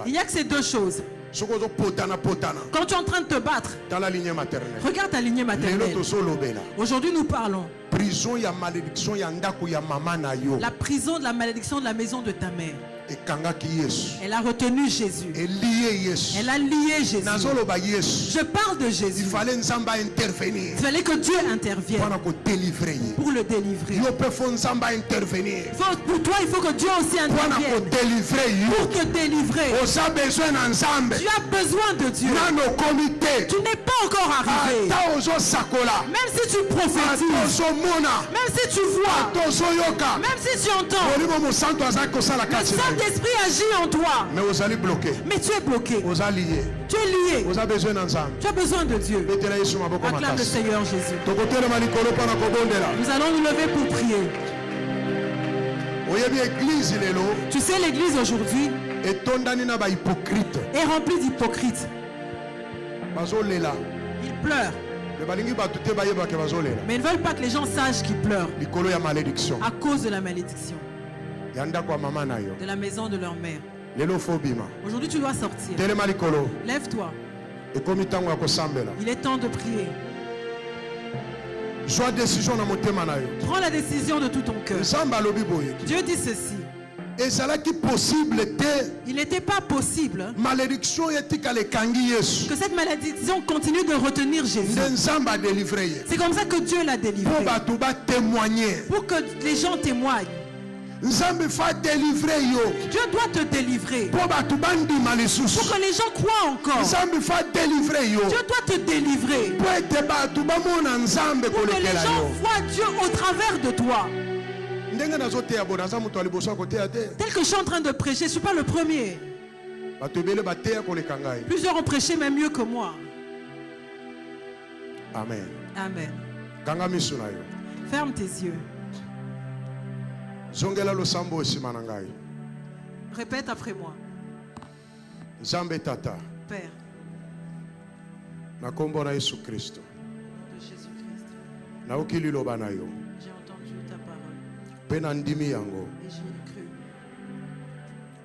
Il n'y a que ces deux choses. Quand tu es en train de te battre, regarde ta lignée maternelle. Aujourd'hui nous parlons. La prison de la malédiction de la maison de ta mère. Elle a retenu Jésus. Elle a lié Jésus. Je parle de Jésus. Il fallait que Dieu intervienne pour le délivrer. Pour toi, il faut que Dieu aussi intervienne pour te délivrer. Tu as besoin de Dieu. Tu n'es pas encore arrivé. Même si tu prophétises, même si tu vois, même si tu entends, le Saint-Esprit agit en toi. Mais tu es bloqué. Tu es lié. Tu as besoin de Dieu. Acclame le Seigneur Jésus. Nous allons nous lever pour prier. Tu sais, l'église aujourd'hui est remplie d'hypocrites. Ils pleurent. Mais ils ne veulent pas que les gens sachent qu'ils pleurent à cause de la malédiction de la maison de leur mère. Aujourd'hui, tu dois sortir. Lève-toi. Il est temps de prier. Prends la décision de tout ton cœur. Dieu dit ceci. Il n'était pas possible que cette malédiction continue de retenir Jésus. C'est comme ça que Dieu l'a délivré. Pour que les gens témoignent. Dieu doit te délivrer. Pour que les gens croient encore. Dieu doit te délivrer. Pour que les gens voient Dieu au travers de toi. Tel que je suis en train de prêcher, je ne suis pas le premier. Plusieurs ont prêché même mieux que moi. Amen. Amen. Ferme tes yeux. Répète après moi. Père. Na kombo na Yesu Kristo. Na okili loba na yo. J'ai entendu ta parole. Pe na ndimi yango. Et j'y ai cru.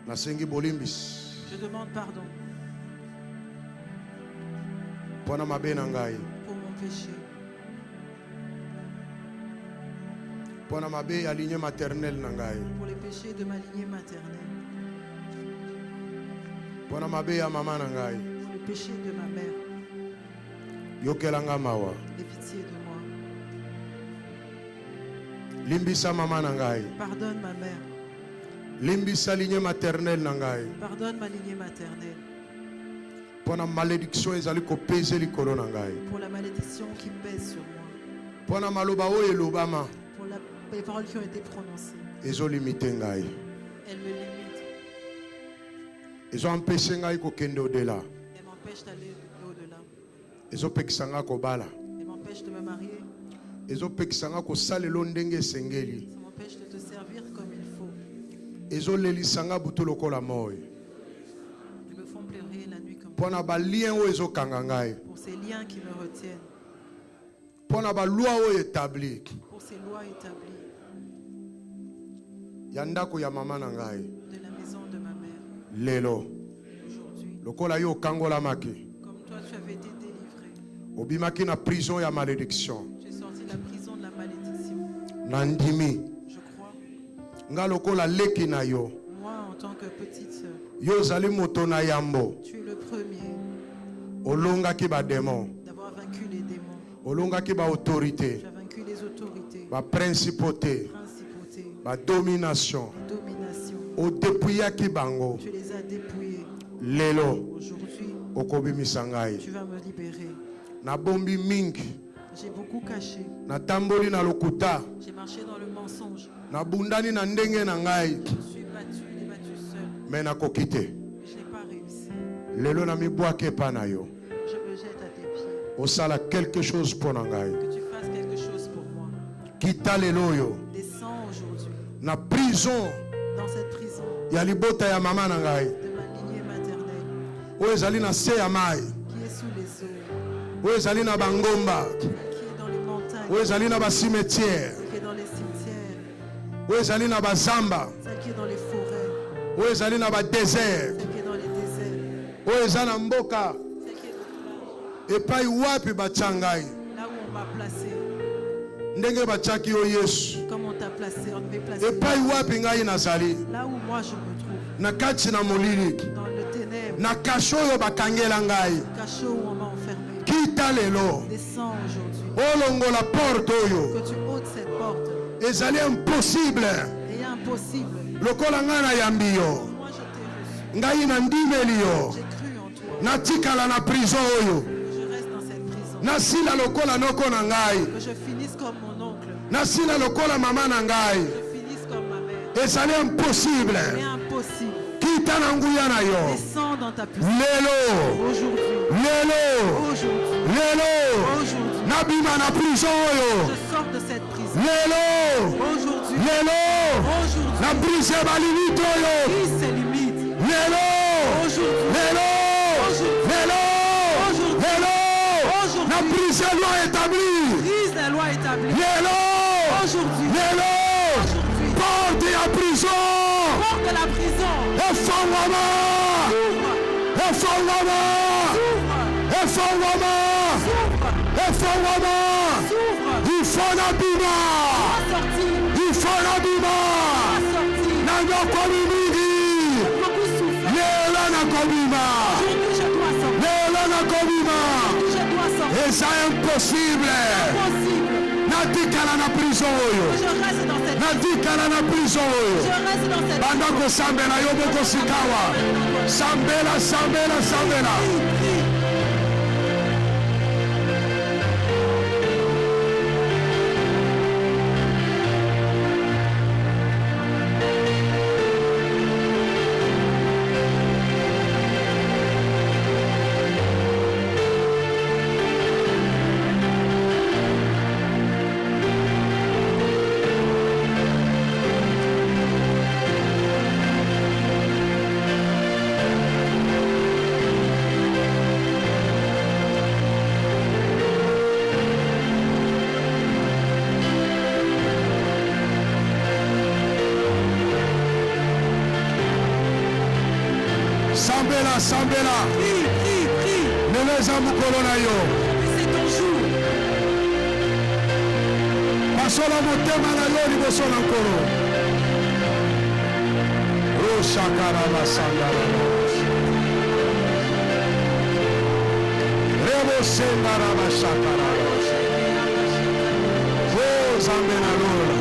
Na sengi bolimbis. Je demande pardon. Pona mabe na ngai. Pour mon péché. Pona mabe ya lignée maternelle na ngai. Pour les péchés de ma lignée maternelle. Pona mabe ya mama na ngai. Pour les péchés de ma mère. Yokelanga mawa. Aie pitié de moi. Limbisa mama na ngai. Pardonne ma mère. Limbisa lignée maternelle na ngai. Pardonne ma lignée maternelle. Pona malédiction ezali ko peser likolo na ngai. Pour la malédiction qui pèse sur moi. Pona maloba o elobama. Pour les paroles qui ont été prononcées. Ezo limiter ngai. Elles me limitent. Ezo empêcher ngai ko kende au-delà. Elles m'empêchent d'aller au-delà. Ezo pekisanga ko bala. Elles m'empêchent de me marier. Ezo pekisanga ko salelo ndenge sengeli. Ça m'empêche de te servir comme il faut. Ezo lelisanga butu lokola moy. Ils me font pleurer la nuit comme Pona ba lien o ezo kanga ngai. pour ces liens qui me retiennent. Pona ba loi o établi. Pour ces lois établies. Yandako ya mama na ngai. De la maison de ma mère. Lelo. Aujourd'hui. Lokola yo kangola maki. Comme toi tu avais été délivré. Obimaki na prison ya malédiction. Tu es sorti de la prison de la malédiction. Nandimi. Je crois. Nga lokola leki na yo. Moi en tant que petite sœur. Yo zali moto na yambo. Tu es le premier. Olongaki ba démon. D'avoir vaincu les démons. Olongaki ba autorité. Tu as vaincu les autorités. Ba principauté. Ba domination. O dépouillaki bango. Tu les as dépouillés. Lelo. Aujourd'hui. Okobimisa ngai. Tu vas me libérer. Na bombi mingi. J'ai beaucoup caché. Na tamboli na lokuta. J'ai marché dans le mensonge. Na bundani na ndenge na ngai. Je suis battu seul. Mais na kokite. Je n'ai pas réussi. Lelo na mibwake pa na yo. Je me jette à tes pieds. Osala quelque chose pour na ngai. Que tu fasses quelque chose pour moi. Kita lelo yo. Descends aujourd'hui. Na prison. Dans cette prison. Ya libota ya mama na ngai. De ma lignée maternelle. O ezali na se ya mai. Qui est sous les eaux. O ezali na bangomba. Qui est dans les montagnes. O ezali na ba cimetière. Qui est dans les cimetières. O ezali na ba zamba. Celle qui est dans les forêts. O ezali na ba désert. Celle qui est dans les déserts. O ezana mboka. Celle qui est dans Et pas wapi ba changai. là où on m'a placé. Ndenge ba chaki yo Yesu. Comme on t'a placé, on devait placer. Et pas wapi ngai nazali. Là où moi je me trouve. Na kati na molili. Dans le ténèbre. Na kasho yo bakangela ngai. Cachot où on m'a enfermé. Kita lelo. Descends aujourd'hui. Olongo la porte oyo. Que tu ôtes cette porte. Ezali impossible. Et impossible. Lokola nga na yambi yo. Moi je t'ai reçu. Ngai na ndimeli yo. J'ai cru en toi. Natikala na prison oyo. Que je reste dans cette prison. Nasila lokola noko na ngai. Que je finisse comme mon oncle. Nasila lokola mama na ngai. Que je finisse comme ma mère. Ezali impossible. C'est impossible. Kita na nguya na yo. Descends dans ta puissance. Lelo. Aujourd'hui. Lelo. Aujourd'hui. Lelo. Aujourd'hui. Nabima na prison oyo. Je sors de cette prison. Lelo. Aujourd'hui. Lelo. Aujourd'hui. Na brise ba limite oyo. Brise ses limites. Lelo. Aujourd'hui. Lelo. Aujourd'hui. Lelo. Aujourd'hui. Lelo. prise des lois établies. Aujourd'hui. Porte la prison. Il faut la bima. Et ça est impossible. Nadikala na prison. Nadikala na prison. Pendant que Sambela Yoboko Sikawa. Sambela. Sambela. Prie. C'est ton jour. Pasola motema na yo liboso na nkolo. O shakara la sandala. Rebo sendara la shakara. O zambena lola.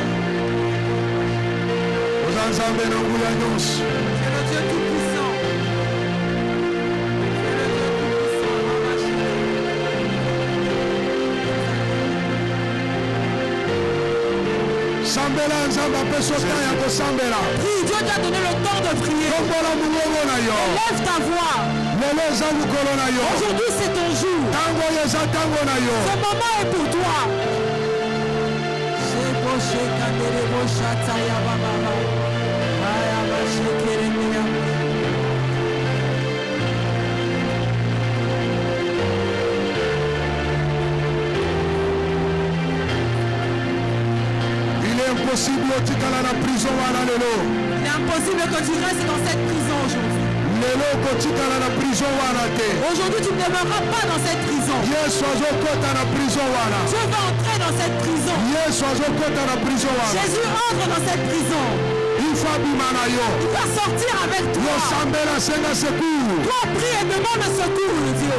O zambena nguya nyonso. C'est le Dieu tout-puissant. Sambela nzamba peso tanya ko sambela. Prie, Dieu t'a donné le temps de prier. Lève ta voix. Aujourd'hui c'est ton jour. Ce moment est pour toi. Impossible que tu restes dans cette prison aujourd'hui. Aujourd'hui, tu ne demeureras pas dans cette prison. Dieu va entrer dans cette prison. Jésus entre dans cette prison. Il va sortir avec toi. Toi, prie et demande secours, Dieu.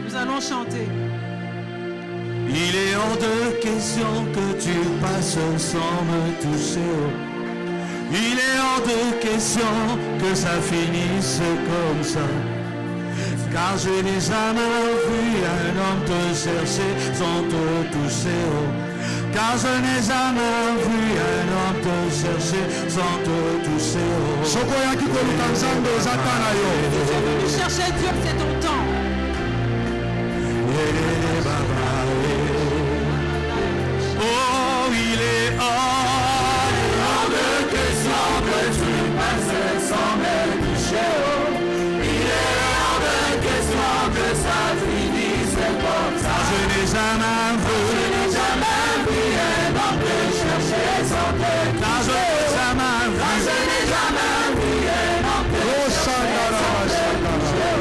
Nous allons chanter. Il est hors de question que tu passes sans me toucher. Il est hors de question que ça finisse comme ça. Car je n'ai jamais vu un homme te chercher sans te toucher. Car je n'ai jamais vu un homme te chercher sans te toucher. Tu es venu chercher Dieu, c'est ton temps. Oh, il est hors de question que tu passes sans me toucher. Il est hors de question que ça finisse comme ça. Je n'ai jamais vu un homme te chercher sans te toucher. Je n'ai jamais vu un homme te chercher sans te toucher.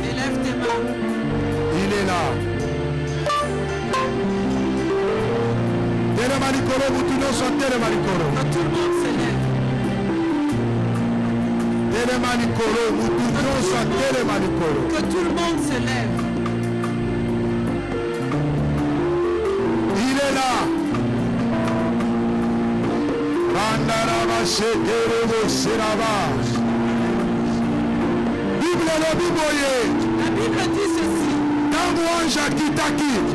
Élève tes mains. Il est là. Que tout le monde s'élève. Que tout le monde s'élève. Il est là. La Bible dit ceci.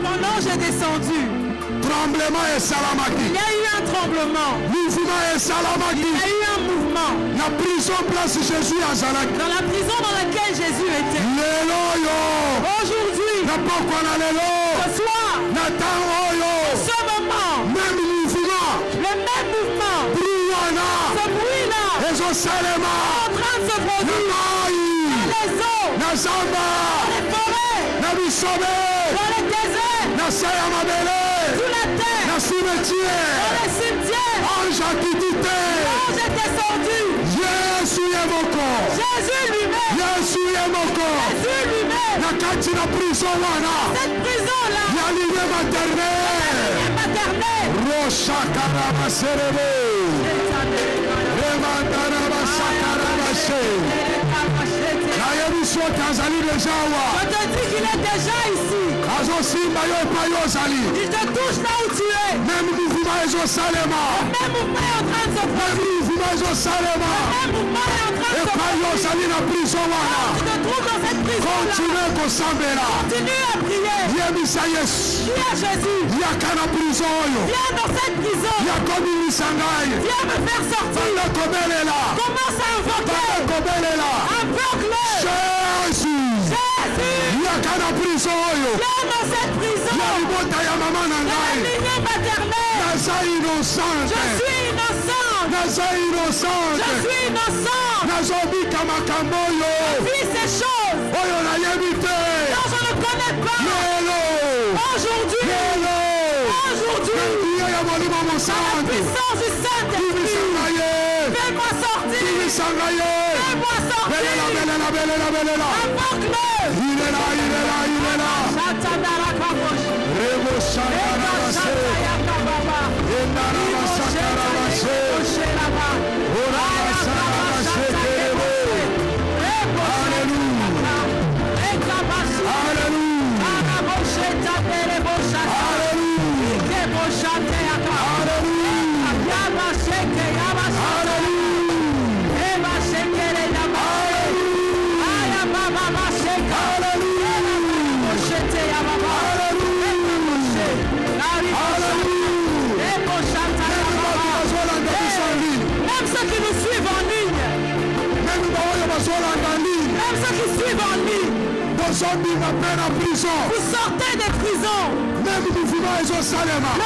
Quand l'ange est descendu, tremblement et salamaki. Il y a eu un tremblement. Mouvement et salamaki. Il y a eu un mouvement. La prison place Jésus à Zalaki. Dans la prison dans laquelle Jésus était. Aujourd'hui. Ce soir. En ce moment. Même mouvement. Le même mouvement. Ce bruit-là. En train de se produire. Dans les eaux. Dans les forêts. Dans les déserts. Sous la terre. Dans les cimetières. L'ange est descendu. Jésus lui-même. Jésus lui-même. Cette prison-là. Il y a l'idée maternelle. Rocha Karabaserebe. Je te dis qu'il est déjà ici. Il te touche là où tu es. Même mouvement est en train de se produire. Le même mouvement est en train de se produire. Tu te trouves dans cette prison. Continue à prier. Dis à Jésus. Viens dans cette prison. Viens me faire sortir. Commence à invoquer. Invoque-le. Jésus. Viens dans cette prison. La lignée maternelle. Je suis innocente. Vis ces choses. Non, je ne connais pas. Aujourd'hui. La puissance du Saint-Esprit. Fais-moi sortir. Invoque-le. Il est là. Vous sortez des prisons. Le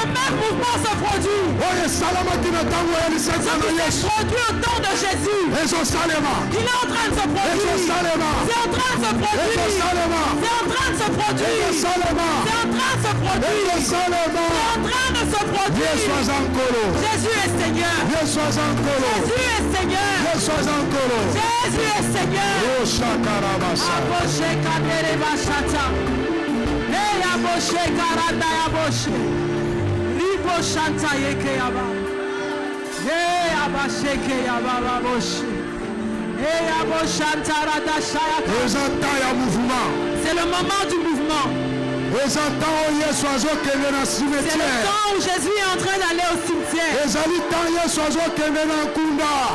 même mouvement se produit. Ce qui s'est produit au temps de Jésus. Il est en train de se produire. C'est en train de se produire. C'est en train de se produire. C'est en train de se produire. C'est en train de se produire. Jésus est Seigneur. Jésus est Seigneur. Jésus est Seigneur. Aboshe kadere bashata. Hey aboshe karanda aboshe. Ribo shanta yeke yaba. Hey abashe ke yaba aboshe. Hey aboshanta rada shaya. C'est le moment du mouvement. C'est le temps où Jésus est en train d'aller au cimetière.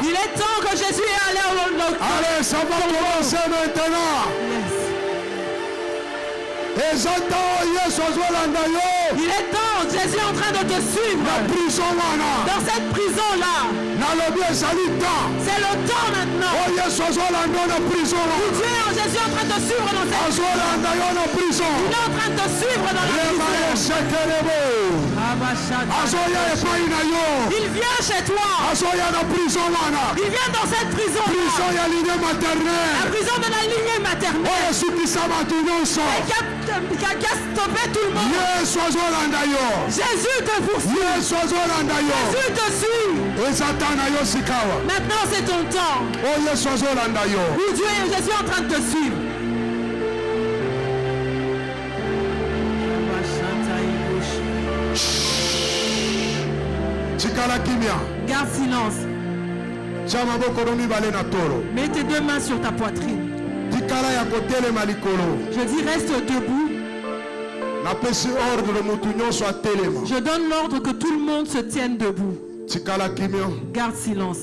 Il est temps que Jésus est allé au cimetière. Allez, ça va commencer maintenant. Yes. Il est temps, Jésus est en train de te suivre. Dans cette prison-là. C'est le temps maintenant. Jésus est en train de te suivre dans cette prison. Il est en train de te suivre dans la prison. Il vient chez toi. Il vient dans cette prison. La prison de la lignée maternelle. Qui a stoppé tout le monde. Jésus te poursuit. Jésus te suit. Maintenant c'est ton temps. Où Dieu et Jésus est en train de te suivre. Garde silence. Mets tes deux mains sur ta poitrine. Je dis reste debout. Je donne l'ordre que tout le monde se tienne debout. Garde silence.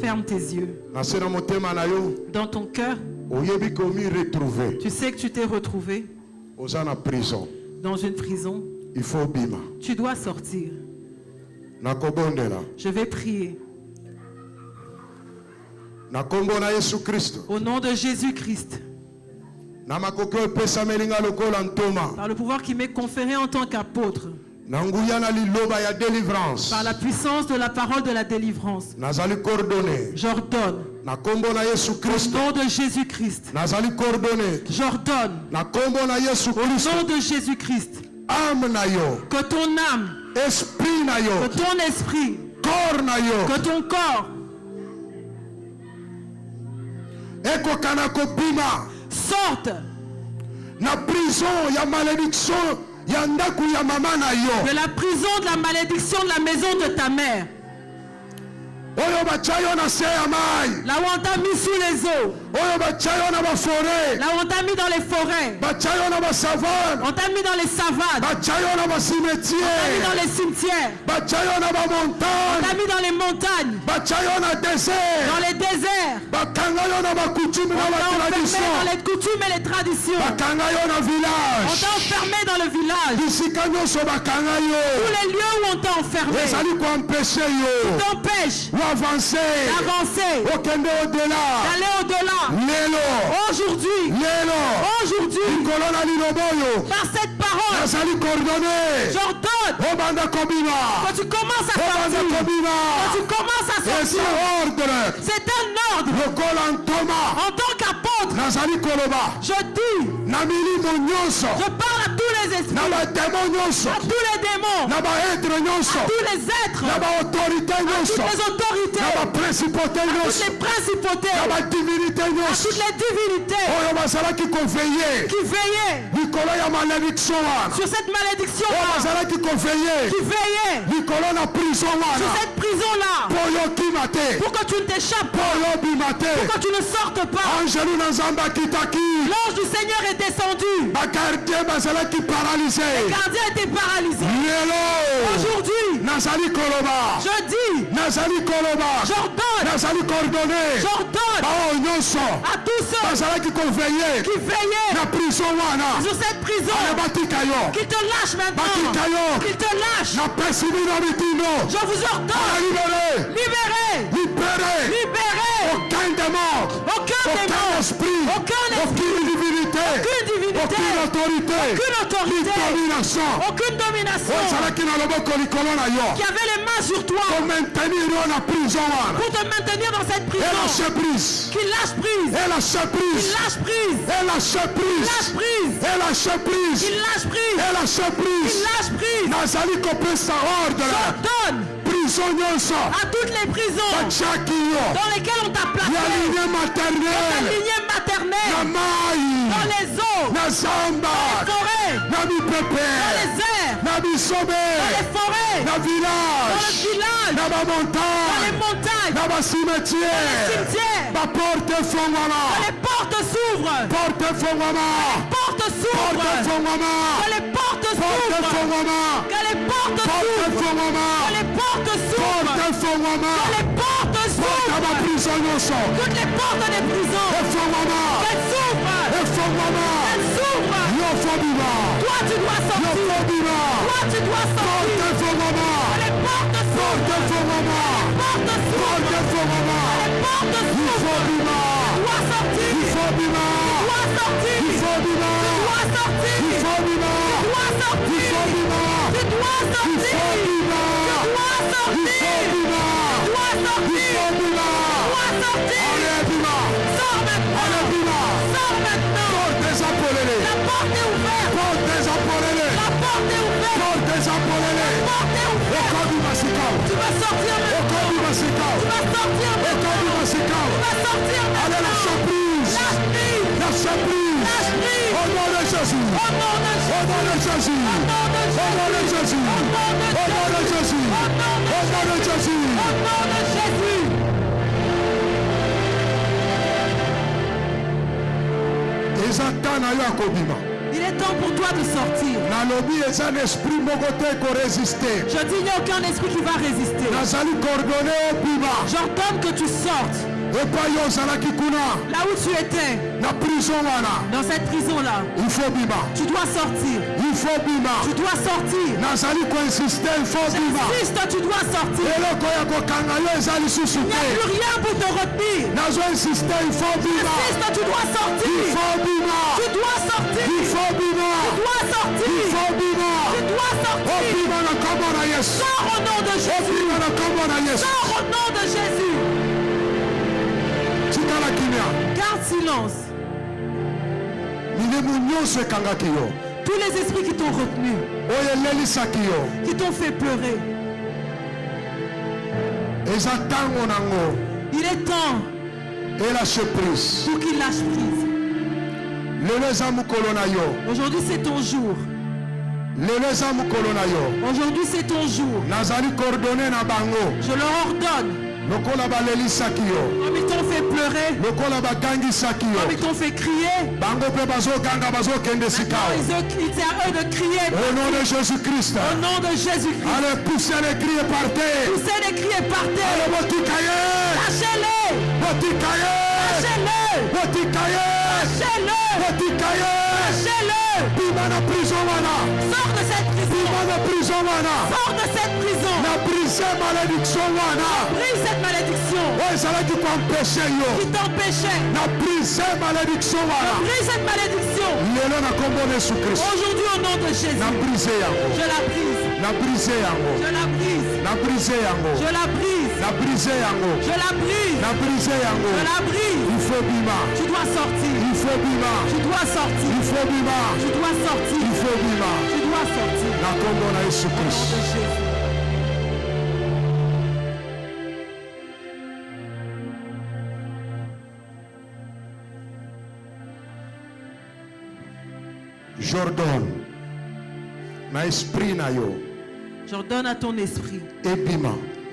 Ferme tes yeux. Dans ton cœur, tu sais que tu t'es retrouvé dans une prison. Tu dois sortir. Je vais prier. Au nom de Jésus-Christ. Par le pouvoir qui m'est conféré en tant qu'apôtre. Par la puissance de la parole de la délivrance. J'ordonne. Au nom de Jésus-Christ. J'ordonne. Au nom de Jésus-Christ. Que ton âme. Que ton esprit. Que ton corps. Sorte na prison ya malédiction ya ndaku ya mama na yo. De la prison de la malédiction de la maison de ta mère. Là où on t'a mis sous les eaux. Là où on t'a mis dans les forêts. On t'a mis dans les savanes. On t'a mis dans les cimetières. On t'a mis dans les montagnes. Dans les déserts. On t'a enfermé dans les coutumes et les traditions. On t'a enfermé dans le village. Tous les lieux où on t'a enfermé. Qui t'empêchent d'avancer, d'aller au-delà. Aujourd'hui, par cette parole, j'ordonne que tu commences à sortir. C'est un ordre. En tant qu'apôtre, je dis, je parle à tous les esprits, à tous les démons, à tous les êtres, à toutes les autorités, à toutes les principautés, à toutes les divinités qui veillaient sur cette malédiction, qui veillaient sur cette prison-là, pour que tu ne t'échappes pas, pour que tu ne sortes pas. L'ange du Seigneur est descendu. Les gardiens étaient paralysés. Aujourd'hui, je dis, j'ordonne à tous ceux qui veillaient sur cette prison, qu'ils te lâchent maintenant, qu'ils te lâchent. Je vous ordonne, libérez. Aucun démon, aucun esprit, Aucune autorité. Aucune domination. Qui avait les mains sur toi. Pour te maintenir dans cette prison. Qui lâche prise. Qui lâche prise. J'ordonne à toutes les prisons dans lesquelles on t'a placé, dans ta lignée maternelle, dans les eaux, dans les forêts, dans les airs, dans les forêts, dans le village, dans les montagnes, dans les cimetières, dans les portes s'ouvrent, que les portes s'ouvrent, que les portes s'ouvrent, que les portes s'ouvrent, que les portes s'ouvrent, que les portes s'ouvrent, toutes les portes des prisons, qu'elles s'ouvrent, toi tu dois sortir, toi tu dois sortir, les portes s'ouvrent, les portes s'ouvrent, les portes s'ouvrent, tu dois sortir, tu dois sortir, tu dois sortir, tu dois sortir, tu dois sortir, sors maintenant, la porte est ouverte, la porte est ouverte, tu vas sortir maintenant, allez, lâche prise, au nom de Jésus, au nom de Jésus, au nom de Jésus, au nom de Jésus, au nom de Jésus, au nom de Jésus. Il est temps pour toi de sortir. Je dis il n'y a aucun esprit qui va résister. J'ordonne que tu sortes. Là où tu étais, dans cette prison-là, tu dois sortir. Tu dois sortir. J'insiste, tu dois sortir. Il n'y a plus rien pour te retenir. J'insiste, tu dois sortir. Tu dois sortir. Tu dois sortir. Tu dois sortir. Sors au nom de Jésus. Sors au nom de Jésus. Garde silence. Tous les esprits qui t'ont retenu, qui t'ont fait pleurer, il est temps pour qu'ils lâchent prise. Aujourd'hui c'est ton jour. Aujourd'hui c'est ton jour. Je leur ordonne. Comme ils t'ont fait pleurer, comme ils t'ont fait crier, maintenant c'est à eux de crier. Au nom de Jésus-Christ. Au nom de Jésus-Christ. Allez, poussez les cris par terre. Poussez les cris par terre. Lâchez-les. Sors de cette prison. Sors de cette prison. Brise cette malédiction. Qui t'empêchait. Brise cette malédiction. Aujourd'hui au nom de Jésus. Je la brise. Je la brise. Je la brise. Je la brise. Je la brise. Il faut bima. Tu dois sortir. Il faut bima. Tu dois sortir. Il faut bima. Tu dois sortir. Il faut bima. Tu dois sortir. La combo na Jésus Christ. J'ordonne na esprit na yo. J'ordonne à ton esprit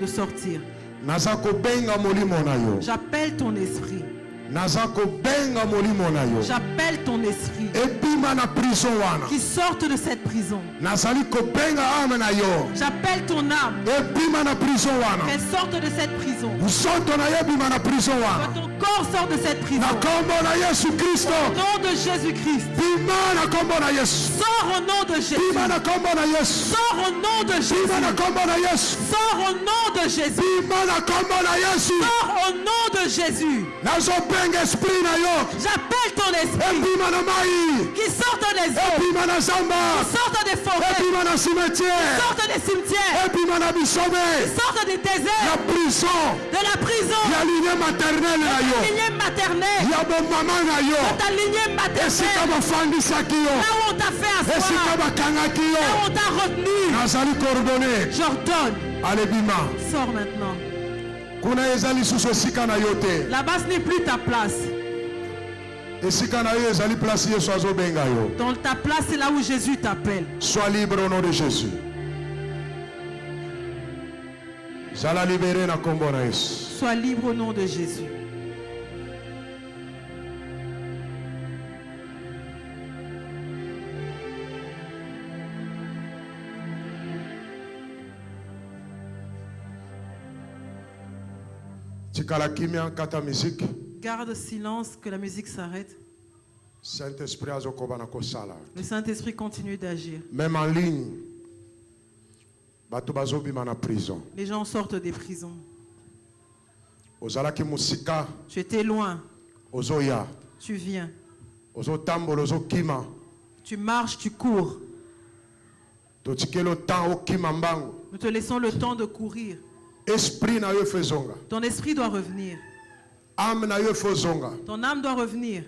de sortir. J'appelle ton esprit. J'appelle ton esprit qui sorte de cette prison. J'appelle ton âme qu'elle sorte de cette prison. Que ton corps sort de cette prison. Au nom de Jésus-Christ. Sors au nom de Jésus. Sors au nom de Jésus. Sors au nom de Jésus. Sors au nom de Jésus. J'appelle ton esprit qui sorte des eaux, qui sorte des forêts, qui sorte des cimetières, qui sorte des déserts, de la prison, de ta lignée maternelle, de ta lignée maternelle, là où on t'a fait asseoir, là où on t'a retenu. J'ordonne. Sors maintenant. Là-bas, ce n'est plus ta place. Dans ta place, c'est là où Jésus t'appelle. Sois libre au nom de Jésus. Sois libre au nom de Jésus. Garde silence, que la musique s'arrête. Le Saint-Esprit continue d'agir. Même en ligne, les gens sortent des prisons. Tu étais loin. Tu viens. Tu marches, tu cours. Nous te laissons le temps de courir. Ton esprit doit revenir. Ton âme doit revenir.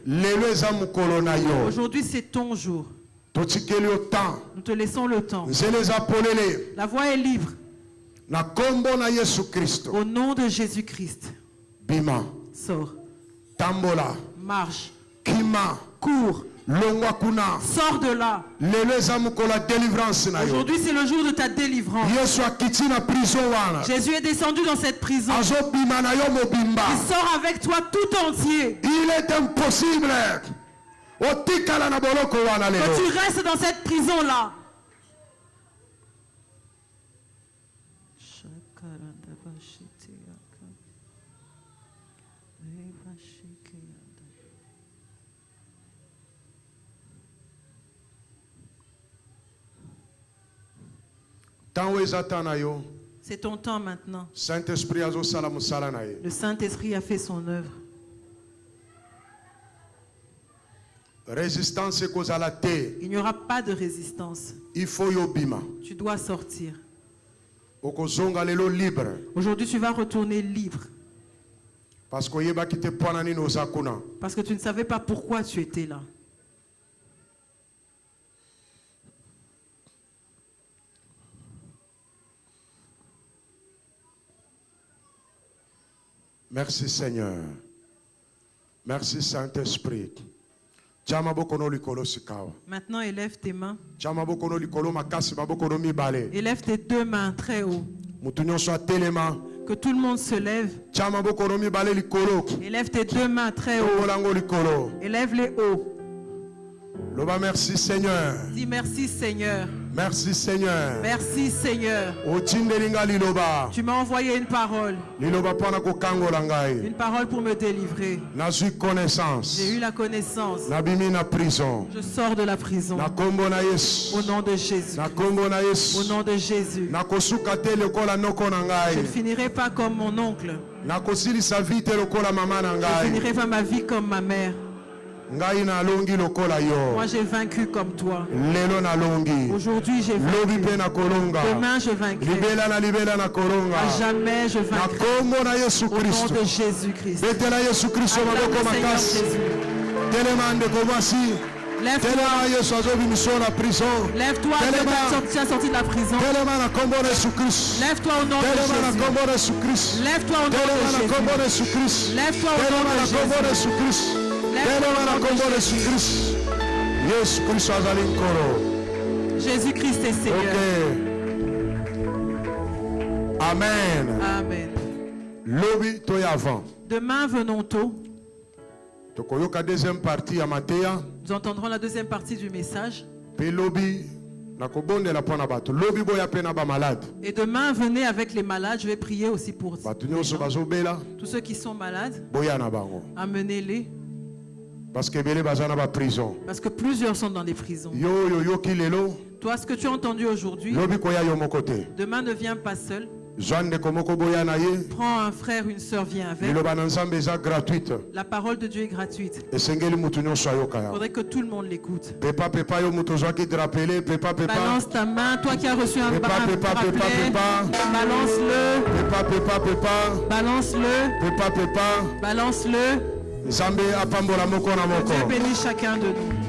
Aujourd'hui, c'est ton jour. Nous te laissons le temps. La voie est libre. Au nom de Jésus-Christ. Sors. Marche. Cours. Sors de là. Aujourd'hui, c'est le jour de ta délivrance. Jésus est descendu dans cette prison. Il sort avec toi tout entier. Il est impossible que tu restes dans cette prison-là. C'est ton temps maintenant. Le Saint-Esprit a fait son œuvre. Il n'y aura pas de résistance. Tu dois sortir. Aujourd'hui, tu vas retourner libre. Parce que tu ne savais pas pourquoi tu étais là. Merci Seigneur. Merci Saint-Esprit. Maintenant, élève tes mains. Élève tes deux mains très haut. Que tout le monde se lève. Élève tes deux mains très haut. Élève-les haut. Merci Seigneur. Dis merci Seigneur. Merci Seigneur. Merci Seigneur. Tu m'as envoyé une parole. Une parole pour me délivrer. J'ai eu la connaissance. Je sors de la prison. Au nom de Jésus. Au nom de Jésus. Je ne finirai pas comme mon oncle. Je ne finirai pas ma vie comme ma mère. Moi j'ai vaincu comme toi. Aujourd'hui j'ai vaincu. Demain je vaincrai. À jamais je vaincrai. Au nom de Jésus-Christ. Lève-toi. Lève-toi. Tu as sorti de la prison. Lève-toi au nom de Jésus. Lève-toi au nom de Jésus. Lève-toi au nom de Jésus. Jésus-Christ est Seigneur. Amen. Amen. Demain venons tôt. Nous entendrons la deuxième partie du message. Et demain, venez avec les malades. Je vais prier aussi pour tous ceux qui sont malades. Amenez-les. Parce que plusieurs sont dans des prisons. Toi, ce que tu as entendu aujourd'hui, demain ne viens pas seul. Prends un frère, une soeur, viens avec. La parole de Dieu est gratuite. Il faudrait que tout le monde l'écoute. Balance ta main, toi qui as reçu un bracelet. Balance-le. Balance-le. Balance-le. Dieu bénit chacun de nous.